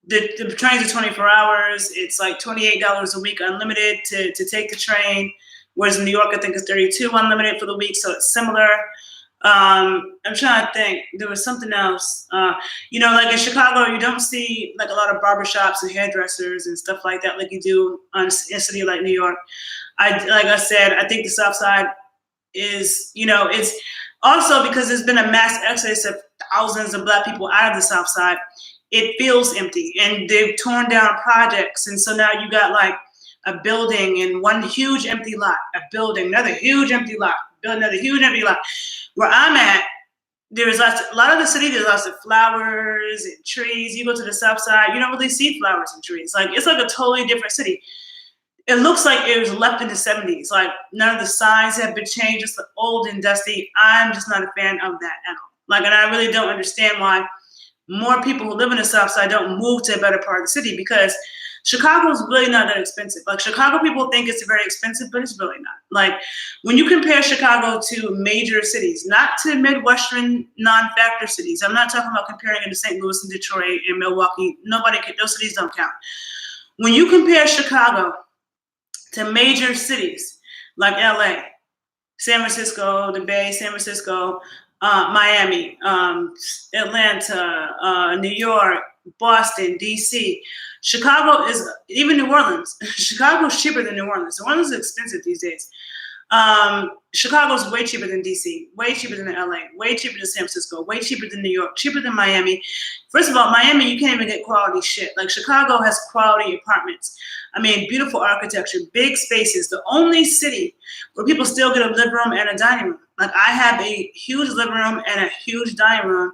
the trains are 24 hours. It's like $28 a week unlimited to take the train, whereas in New York I think it's $32 unlimited for the week, so it's similar. I'm trying to think. There was something else. Like in Chicago, you don't see like a lot of barbershops and hairdressers and stuff like that like you do in a city like New York. Like I said, I think the South Side is, it's also because there's been a mass exodus of thousands of black people out of the South Side. It feels empty, and they've torn down projects, and so now you got like a building and one huge empty lot, a building, another huge empty lot, another huge empty lot. Where I'm at, there's a lot of the city, there's lots of flowers and trees. You go to the South Side, you don't really see flowers and trees. Like, it's like a totally different city. It looks like it was left in the 70s. Like, none of the signs have been changed. It's old and dusty. I'm just not a fan of that at all. Like, and I really don't understand why more people who live in the South Side don't move to a better part of the city, because Chicago is really not that expensive. Like, Chicago people think it's very expensive, but it's really not. Like, when you compare Chicago to major cities, not to Midwestern non-factor cities, I'm not talking about comparing it to St. Louis and Detroit and Milwaukee. Those cities don't count. When you compare Chicago to major cities like LA, San Francisco, the Bay, San Francisco, Miami, Atlanta, New York, Boston, DC, Chicago is, even New Orleans, Chicago is cheaper than New Orleans. New Orleans is expensive these days. Chicago's way cheaper than DC, way cheaper than LA, way cheaper than San Francisco, way cheaper than New York, cheaper than Miami. First of all, Miami, you can't even get quality shit. Like Chicago has quality apartments. I mean, beautiful architecture, big spaces. The only city where people still get a living room and a dining room. Like I have a huge living room and a huge dining room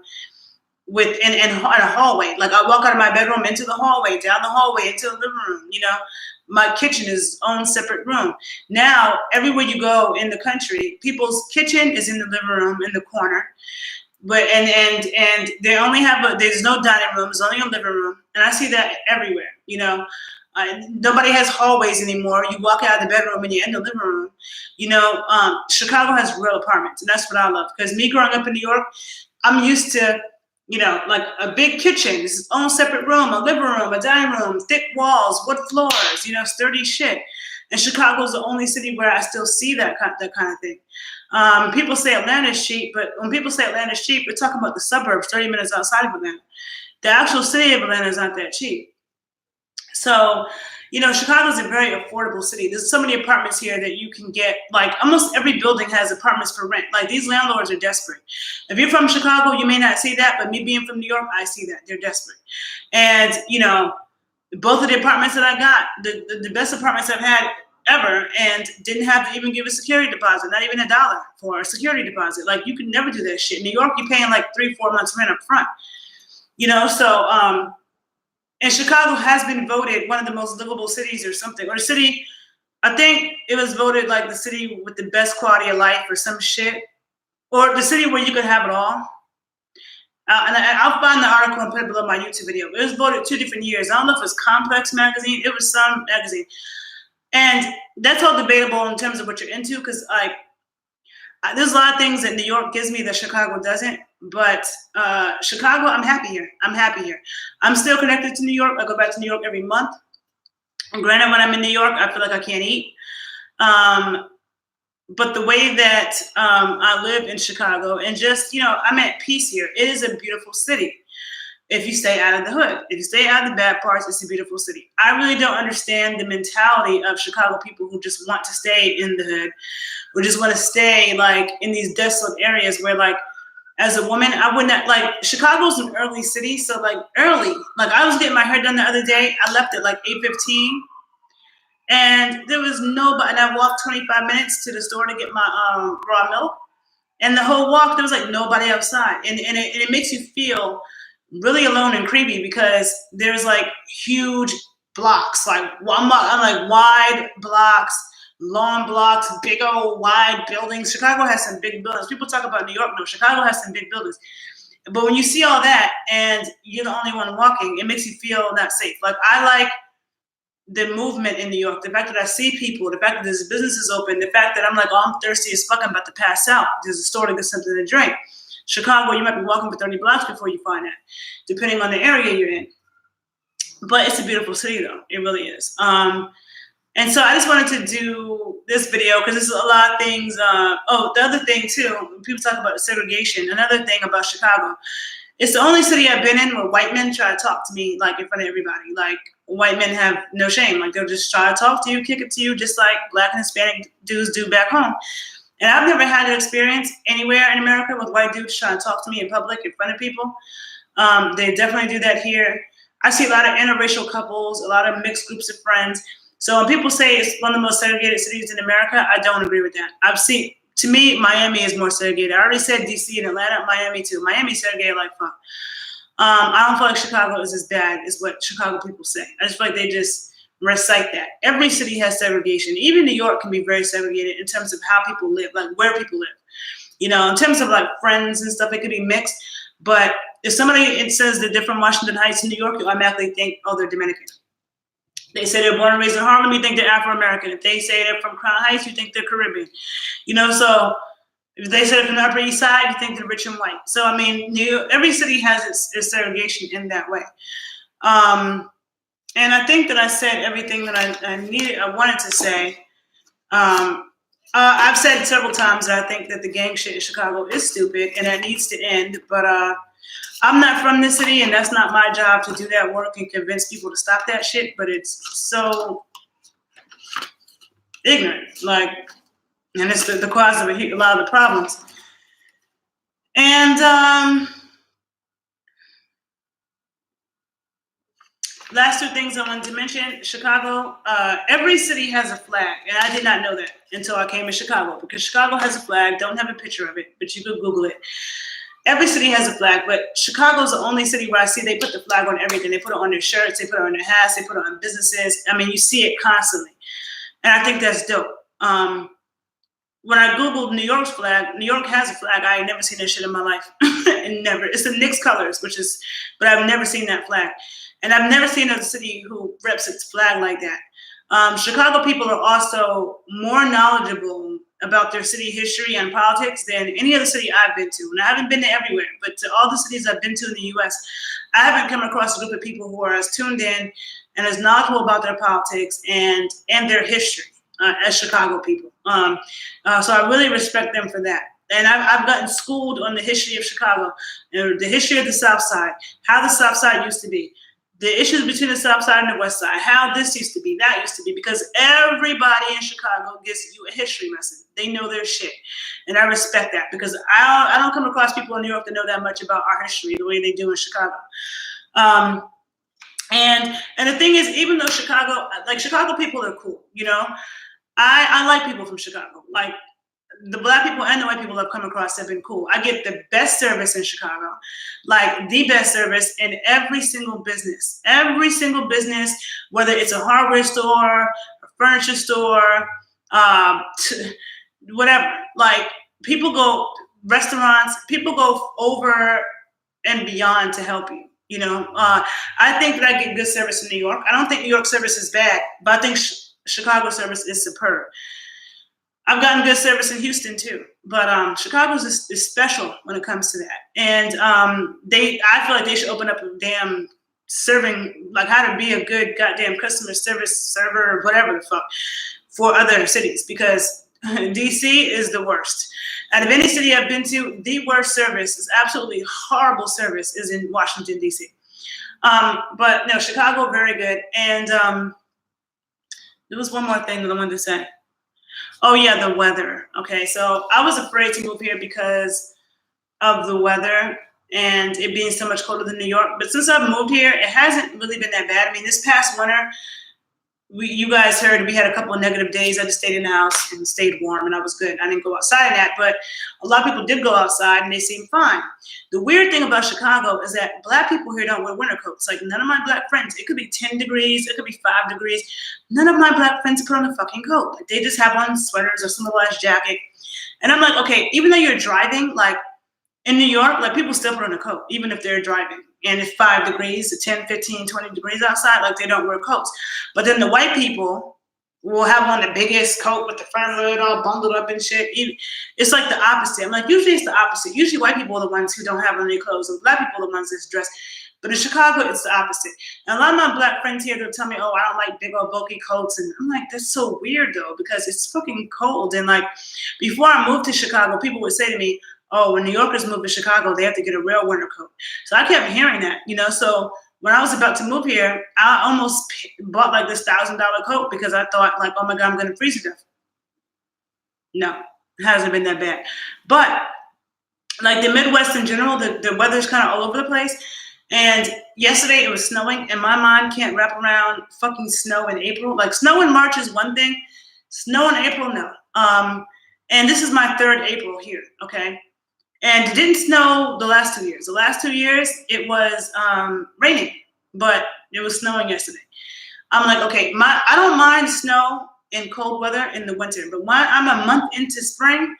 with in a hallway. Like I walk out of my bedroom into the hallway, down the hallway into the living room. You know, my kitchen is its own separate room. Now, everywhere you go in the country, people's kitchen is in the living room in the corner. But and they only have there's no dining room, there's only a living room, and I see that everywhere. You know, nobody has hallways anymore. You walk out of the bedroom and you're in the living room. You know, Chicago has real apartments, and that's what I love. Because me growing up in New York, I'm used to, you know, like a big kitchen, it's its own separate room, a living room, a dining room, thick walls, wood floors, you know, sturdy shit. And Chicago's the only city where I still see that kind of thing. People say Atlanta's cheap, but when people say Atlanta's cheap, we're talking about the suburbs, 30 minutes outside of Atlanta. The actual city of Atlanta is not that cheap. So, you know, Chicago's a very affordable city. There's so many apartments here that you can get, like almost every building has apartments for rent. Like these landlords are desperate. If you're from Chicago, you may not see that, but me being from New York, I see that. They're desperate. And, you know, both of the apartments that I got, the best apartments I've had ever, and didn't have to even give a security deposit, not even $1 for a security deposit. Like you could never do that shit. In New York, you're paying like 3-4 months rent up front. You know, so and Chicago has been voted one of the most livable cities or something. Or the city, I think it was voted like the city with the best quality of life or some shit. Or the city where you could have it all. And I'll find the article and put it below my YouTube video. It was voted 2 different years. I don't know if it was Complex magazine. It was some magazine. And that's all debatable in terms of what you're into. Because like, there's a lot of things that New York gives me that Chicago doesn't. But Chicago, I'm happy here. I'm happy here. I'm still connected to New York. I go back to New York every month. And granted, when I'm in New York, I feel like I can't eat. But the way that I live in Chicago and just, you know, I'm at peace here. It is a beautiful city. If you stay out of the hood, if you stay out of the bad parts, it's a beautiful city. I really don't understand the mentality of Chicago people who just want to stay in the hood, or just want to stay like in these desolate areas where like, as a woman, I would not, like, Chicago's an early city, so like early. Like I was getting my hair done the other day. I left at like 8:15. And there was nobody, and I walked 25 minutes to the store to get my raw milk. And the whole walk, there was like nobody outside. And it makes you feel really alone and creepy because there's like huge blocks, like I'm like wide blocks, long blocks, big old wide buildings. Chicago has some big buildings. People talk about New York, no, Chicago has some big buildings. But when you see all that and you're the only one walking, it makes you feel not safe. Like I like the movement in New York, the fact that I see people, the fact that there's businesses open, the fact that I'm like, oh, I'm thirsty as fuck, I'm about to pass out. There's a store to get something to drink. Chicago, you might be walking for 30 blocks before you find that, depending on the area you're in. But it's a beautiful city, though. It really is. And so I just wanted to do this video because there's a lot of things. The other thing, too, people talk about segregation. Another thing about Chicago, it's the only city I've been in where white men try to talk to me like in front of everybody. Like white men have no shame. Like they'll just try to talk to you, kick it to you, just like Black and Hispanic dudes do back home. And I've never had an experience anywhere in America with white dudes trying to talk to me in public in front of people. They definitely do that here. I see a lot of interracial couples, a lot of mixed groups of friends. So when people say it's one of the most segregated cities in America, I don't agree with that. To me, Miami is more segregated. I already said DC and Atlanta, Miami too. Miami's segregated like fuck. I don't feel like Chicago is as bad as what Chicago people say. I just feel like they just recite that. Every city has segregation. Even New York can be very segregated in terms of how people live, like where people live. You know, in terms of like friends and stuff, it could be mixed. But if somebody says that they're from Washington Heights in New York, you automatically think, oh, they're Dominican. They say they're born and raised in Harlem, you think they're Afro-American. If they say they're from Crown Heights, you think they're Caribbean. You know, so if they say they're from the Upper East Side, you think they're rich and white. So, I mean, every city has its segregation in that way. And I think that I said everything that I wanted to say. I've said several times that I think that the gang shit in Chicago is stupid and that needs to end. But I'm not from this city, and that's not my job to do that work and convince people to stop that shit. But it's so ignorant. Like, And it's the cause of a lot of the problems. And last two things I wanted to mention. Chicago, every city has a flag. And I did not know that until I came to Chicago, because Chicago has a flag. Don't have a picture of it, but you could Google it. Every city has a flag, but Chicago's the only city where I see they put the flag on everything. They put it on their shirts, they put it on their hats, they put it on businesses. I mean, you see it constantly. And I think that's dope. When I Googled New York's flag, New York has a flag. I ain't never seen that shit in my life. And never. It's the Knicks colors, but I've never seen that flag. And I've never seen a city who reps its flag like that. Chicago people are also more knowledgeable about their city history and politics than any other city I've been to. And I haven't been to everywhere, but to all the cities I've been to in the U.S., I haven't come across a group of people who are as tuned in and as knowledgeable about their politics and their history as Chicago people. So I really respect them for that. And I've gotten schooled on the history of Chicago, the history of the South Side, how the South Side used to be, the issues between the South Side and the West Side, how this used to be, that used to be, because everybody in Chicago gives you a history lesson. They know their shit. And I respect that, because I don't come across people in New York that know that much about our history the way they do in Chicago. And the thing is, even though Chicago people are cool, you know, I like people from Chicago. Like, the Black people and the white people I've come across have been cool. I get the best service in Chicago, like the best service in every single business. Every single business, whether it's a hardware store, a furniture store, whatever. Like, restaurants, people go over and beyond to help you. You know, I think that I get good service in New York. I don't think New York service is bad, but I think Chicago service is superb. I've gotten good service in Houston too, but Chicago's is special when it comes to that. And I feel like they should open up a damn serving, like how to be a good goddamn customer service server or whatever the fuck for other cities, because DC is the worst. Out of any city I've been to, the worst service is absolutely horrible service is in Washington, DC. But no, Chicago, very good. And there was one more thing that I wanted to say. Oh yeah, the weather. Okay, so I was afraid to move here because of the weather and it being so much colder than New York. But since I've moved here, it hasn't really been that bad. I mean, this past winter, you guys heard we had a couple of negative days. I just stayed in the house and stayed warm, and I was good. I didn't go outside that, but a lot of people did go outside, and they seemed fine. The weird thing about Chicago is that Black people here don't wear winter coats. Like, none of my Black friends, it could be 10 degrees, it could be 5 degrees. None of my Black friends put on a fucking coat. Like, they just have on sweaters or some large jacket. And I'm like, okay, even though you're driving, like, in New York, like, people still put on a coat, even if they're driving. And it's 5 degrees to 10, 15, 20 degrees outside, like, they don't wear coats. But then the white people will have on the biggest coat with the front hood all bundled up and shit. It's like the opposite. I'm like, usually it's the opposite. Usually white people are the ones who don't have on their clothes, and Black people are the ones that's dressed. But in Chicago, it's the opposite. And a lot of my Black friends here, they'll tell me, oh, I don't like big old bulky coats. And I'm like, that's so weird, though, because it's fucking cold. And, like, before I moved to Chicago, people would say to me, oh, when New Yorkers move to Chicago, they have to get a real winter coat. So I kept hearing that, you know. So when I was about to move here, I almost bought like this $1,000 coat because I thought, like, oh my God, I'm going to freeze to death. No, it hasn't been that bad. But like the Midwest in general, the weather's kind of all over the place. And yesterday it was snowing, and my mind can't wrap around fucking snow in April. Like, snow in March is one thing. Snow in April, no. And this is my 3rd April here, okay? And it didn't snow the last 2 years. The last 2 years, it was raining, but it was snowing yesterday. I'm like, okay, I don't mind snow in cold weather in the winter, but when I'm a month into spring,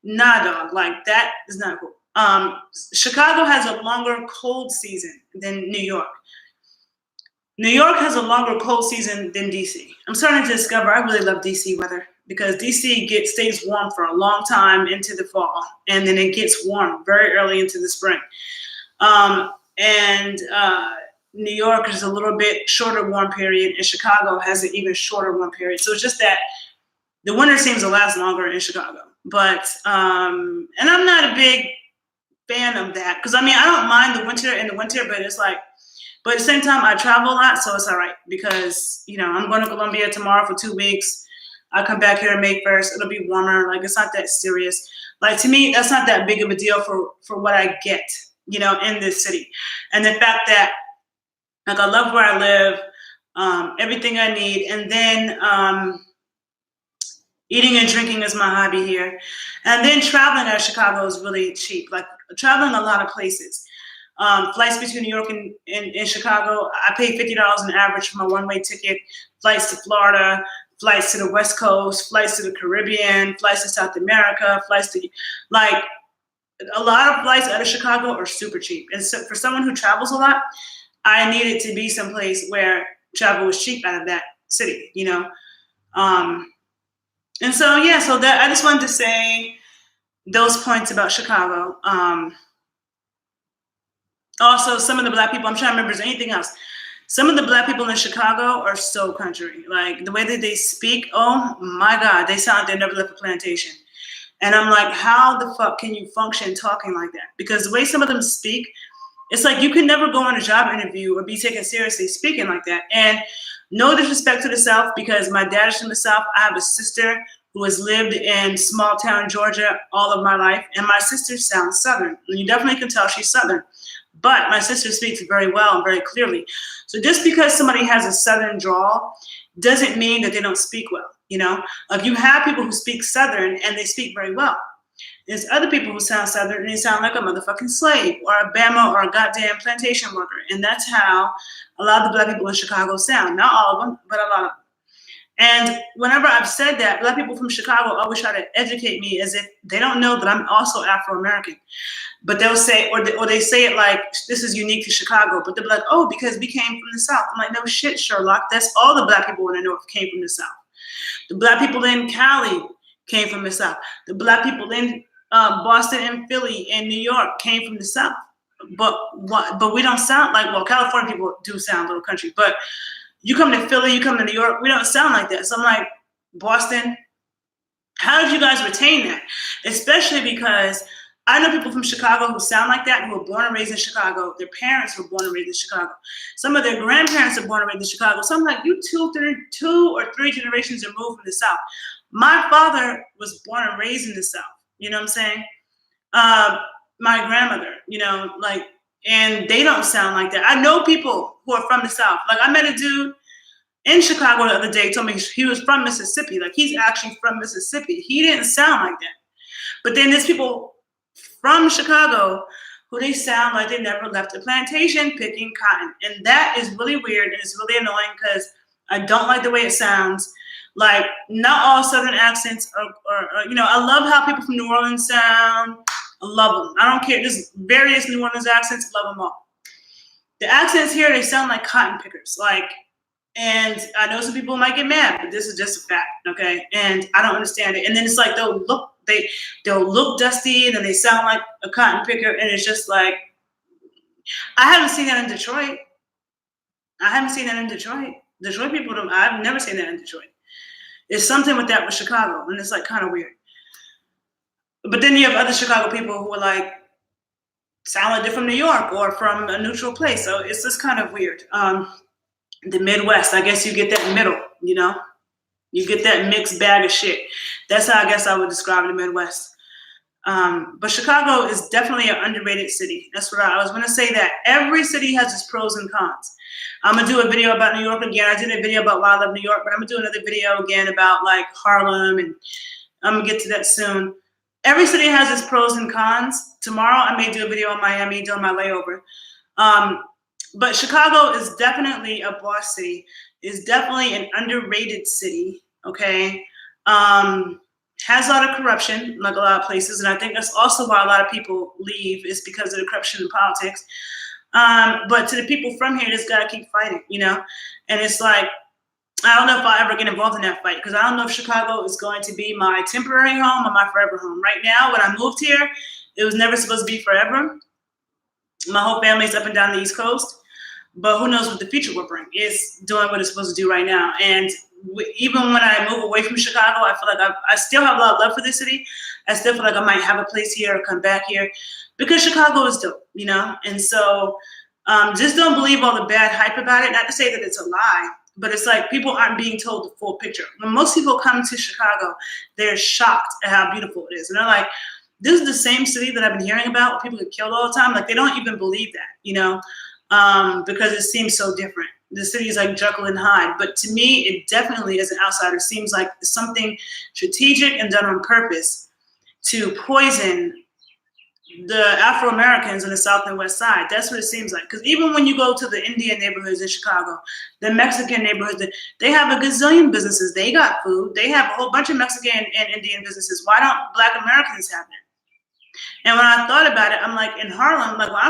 nah, dog, like, that is not cool. Chicago has a longer cold season than New York. New York has a longer cold season than DC. I'm starting to discover I really love DC weather, because DC stays warm for a long time into the fall, and then it gets warm very early into the spring. And New York is a little bit shorter warm period, and Chicago has an even shorter warm period. So it's just that the winter seems to last longer in Chicago. But, and I'm not a big fan of that, because I mean, I don't mind the winter in the winter, but it's like, but at the same time, I travel a lot, so it's all right, because, you know, I'm going to Colombia tomorrow for 2 weeks. I'll come back here May 1st. It'll be warmer. Like, it's not that serious. Like, to me, that's not that big of a deal for what I get, you know, in this city. And the fact that, like, I love where I live, everything I need. And then eating and drinking is my hobby here. And then traveling out of Chicago is really cheap. Like, traveling a lot of places. Flights between New York and Chicago, I pay $50 an average for my one-way ticket. Flights to Florida, flights to the West Coast, flights to the Caribbean, flights to South America, flights to, like, a lot of flights out of Chicago are super cheap. And so for someone who travels a lot, I need it to be someplace where travel is cheap out of that city, you know? And so, yeah, so that I just wanted to say those points about Chicago. Also, some of the Black people, I'm trying to remember if there's anything else. Some of the Black people in Chicago are so country. Like, the way that they speak, oh my God, they sound like they never left a plantation. And I'm like, how the fuck can you function talking like that? Because the way some of them speak, it's like you can never go on a job interview or be taken seriously speaking like that. And no disrespect to the South, because my dad is from the South. I have a sister who has lived in small town Georgia all of my life. And my sister sounds Southern. And you definitely can tell she's Southern. But my sister speaks very well and very clearly. So just because somebody has a Southern drawl doesn't mean that they don't speak well, you know? Like, you have people who speak Southern and they speak very well. There's other people who sound Southern and they sound like a motherfucking slave or a Bama or a goddamn plantation worker. And that's how a lot of the Black people in Chicago sound. Not all of them, but a lot of them. And whenever I've said that, Black people from Chicago always try to educate me as if they don't know that I'm also Afro-American. But they'll say, or they say it like, this is unique to Chicago. But they'll be like, oh, because we came from the South. I'm like, no shit, Sherlock. That's all the Black people in the North came from the South. The Black people in Cali came from the South. The Black people in Boston and Philly and New York came from the South. But we don't sound like, well, California people do sound a little country. But you come to Philly, you come to New York, we don't sound like that. So I'm like, Boston, how did you guys retain that? Especially because I know people from Chicago who sound like that, who were born and raised in Chicago. Their parents were born and raised in Chicago. Some of their grandparents are born and raised in Chicago. So I'm like, you two or three generations removed from the South. My father was born and raised in the South. You know what I'm saying? My grandmother, you know, like, and they don't sound like that. I know people who are from the South. Like, I met a dude in Chicago the other day, told me he was from Mississippi. Like, he's actually from Mississippi. He didn't sound like that. But then there's people from Chicago who they sound like they never left a plantation picking cotton. And that is really weird, and it's really annoying because I don't like the way it sounds. Like, not all Southern accents are, you know, I love how people from New Orleans sound. I love them. I don't care. There's various New Orleans accents. Love them all. The accents here, they sound like cotton pickers. Like, and I know some people might get mad, but this is just a fact, okay? And I don't understand it. And then it's like they'll look dusty, and then they sound like a cotton picker, and it's just like, I haven't seen that in Detroit. Detroit people don't. I've never seen that in Detroit. There's something with that with Chicago, and it's like kind of weird. But then you have other Chicago people who are like, sound like they're from New York or from a neutral place. So it's just kind of weird. The Midwest, I guess you get that middle, you know? You get that mixed bag of shit. That's how I guess I would describe the Midwest. But Chicago is definitely an underrated city. That's what I was going to say, that every city has its pros and cons. I'm going to do a video about New York again. I did a video about why I love New York, but I'm going to do another video again about like Harlem, and I'm going to get to that soon. Every city has its pros and cons. Tomorrow I may do a video on Miami during my layover. But Chicago is definitely a boss city. It's definitely an underrated city, okay? Has a lot of corruption, like a lot of places. And I think that's also why a lot of people leave, is because of the corruption in politics. But to the people from here, just got to keep fighting, you know? And it's like, I don't know if I'll ever get involved in that fight, because I don't know if Chicago is going to be my temporary home or my forever home. Right now, when I moved here, it was never supposed to be forever. My whole family's up and down the East Coast, but who knows what the future will bring. It's doing what it's supposed to do right now. And even when I move away from Chicago, I feel like I still have a lot of love for this city. I still feel like I might have a place here or come back here, because Chicago is dope, you know? And so just don't believe all the bad hype about it. Not to say that it's a lie, but it's like people aren't being told the full picture. When most people come to Chicago, they're shocked at how beautiful it is. And they're like, this is the same city that I've been hearing about where people get killed all the time. Like, they don't even believe that, because it seems so different. The city is like Jekyll and Hyde. But to me, it definitely, as an outsider, seems like something strategic and done on purpose to poison the Afro-Americans in the South and West Side. That's what it seems like. Because even when you go to the Indian neighborhoods in Chicago, the Mexican neighborhoods, they have a gazillion businesses. They got food. They have a whole bunch of Mexican and Indian businesses. Why don't Black Americans have that? And when I thought about it, I'm like, in Harlem, like where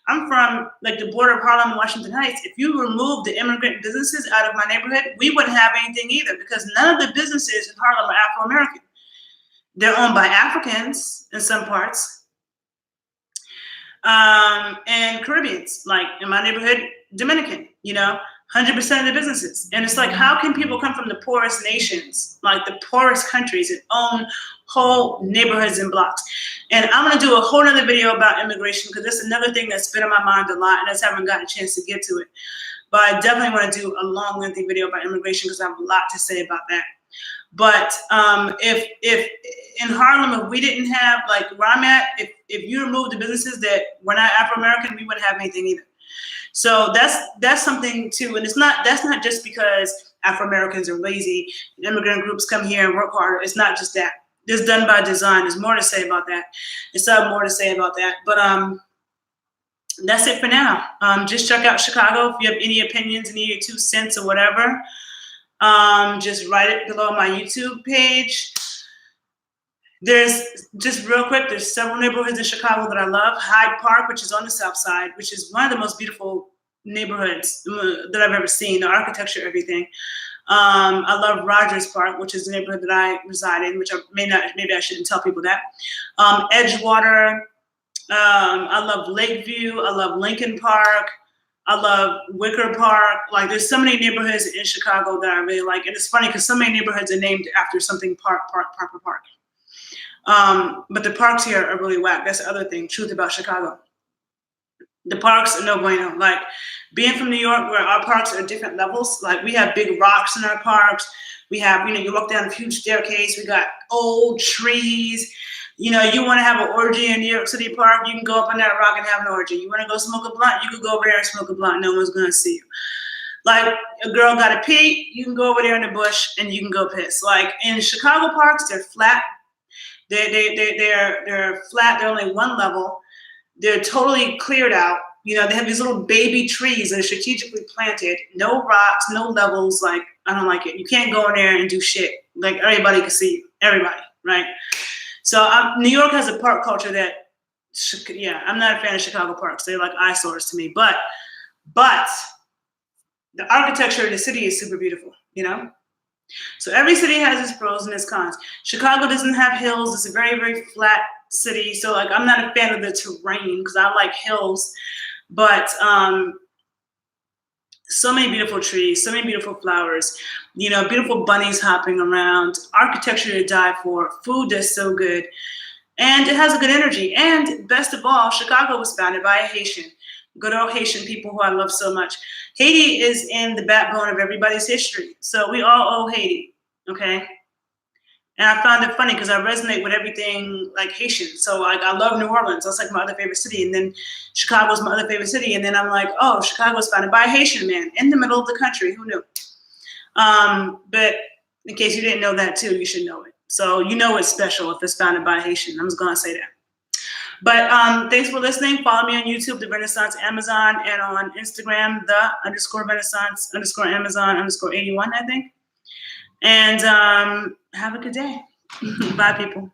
I'm from like the border of Harlem and Washington Heights. If you remove the immigrant businesses out of my neighborhood, we wouldn't have anything either, because none of the businesses in Harlem are Afro-American. They're owned by Africans in some parts. And Caribbeans, like in my neighborhood, Dominican, 100% of the businesses. And it's like, how can people come from the poorest nations, like the poorest countries, and own whole neighborhoods and blocks? And I'm going to do a whole other video about immigration, because that's another thing that's been on my mind a lot, and I just haven't gotten a chance to get to it. But I definitely want to do a long, lengthy video about immigration, because I have a lot to say about that. But if in Harlem, if we didn't have, like where I'm at, if you remove the businesses that were not Afro-American, we wouldn't have anything either. So that's something too. And that's not just because Afro-Americans are lazy and immigrant groups come here and work harder. It's not just that. It's done by design. There's more to say about that. There's more to say about that. But that's it for now. Just check out Chicago. If you have any opinions, any 2 cents or whatever, just write it below my YouTube page. There's, just real quick, there's several neighborhoods in Chicago that I love. Hyde Park, which is on the south side, which is one of the most beautiful neighborhoods that I've ever seen, the architecture, everything. I love Rogers Park, which is the neighborhood that I reside in, which maybe I shouldn't tell people that. Edgewater, I love Lakeview, I love Lincoln Park, I love Wicker Park. Like, there's so many neighborhoods in Chicago that I really like. And it's funny because so many neighborhoods are named after something park. But the parks here are really whack. That's the other thing, truth about Chicago. The parks are no bueno. Like, being from New York, where our parks are different levels. Like, we have big rocks in our parks. We have, you walk down a huge staircase. We got old trees. You want to have an orgy in New York City Park, you can go up on that rock and have an orgy. You want to go smoke a blunt, you can go over there and smoke a blunt. No one's going to see you. Like, a girl got to pee, you can go over there in the bush and you can go piss. Like, in Chicago parks, they're flat. They're flat. They're only one level. They're totally cleared out. They have these little baby trees that are strategically planted. No rocks, no levels. Like, I don't like it. You can't go in there and do shit. Like, everybody can see you. Everybody, right? So New York has a park culture that, I'm not a fan of Chicago parks. They're like eyesores to me. But the architecture of the city is super beautiful, So every city has its pros and its cons. Chicago doesn't have hills. It's a very, very flat city. So, like, I'm not a fan of the terrain because I like hills. But so many beautiful trees, so many beautiful flowers, beautiful bunnies hopping around, architecture to die for, food that's so good, and it has a good energy. And best of all, Chicago was founded by a Haitian, good old Haitian people who I love so much. Haiti is in the backbone of everybody's history. So we all owe Haiti, okay? And I found it funny because I resonate with everything like Haitian. So, like, I love New Orleans. That's like my other favorite city. And then Chicago's my other favorite city. And then I'm like, oh, Chicago's founded by a Haitian man in the middle of the country. Who knew? But in case you didn't know that too, you should know it. So it's special if it's founded by a Haitian. I'm just going to say that. But thanks for listening. Follow me on YouTube, The Renaissance Amazon, and on Instagram, _Renaissance_Amazon_81, I think. And have a good day. Bye, people.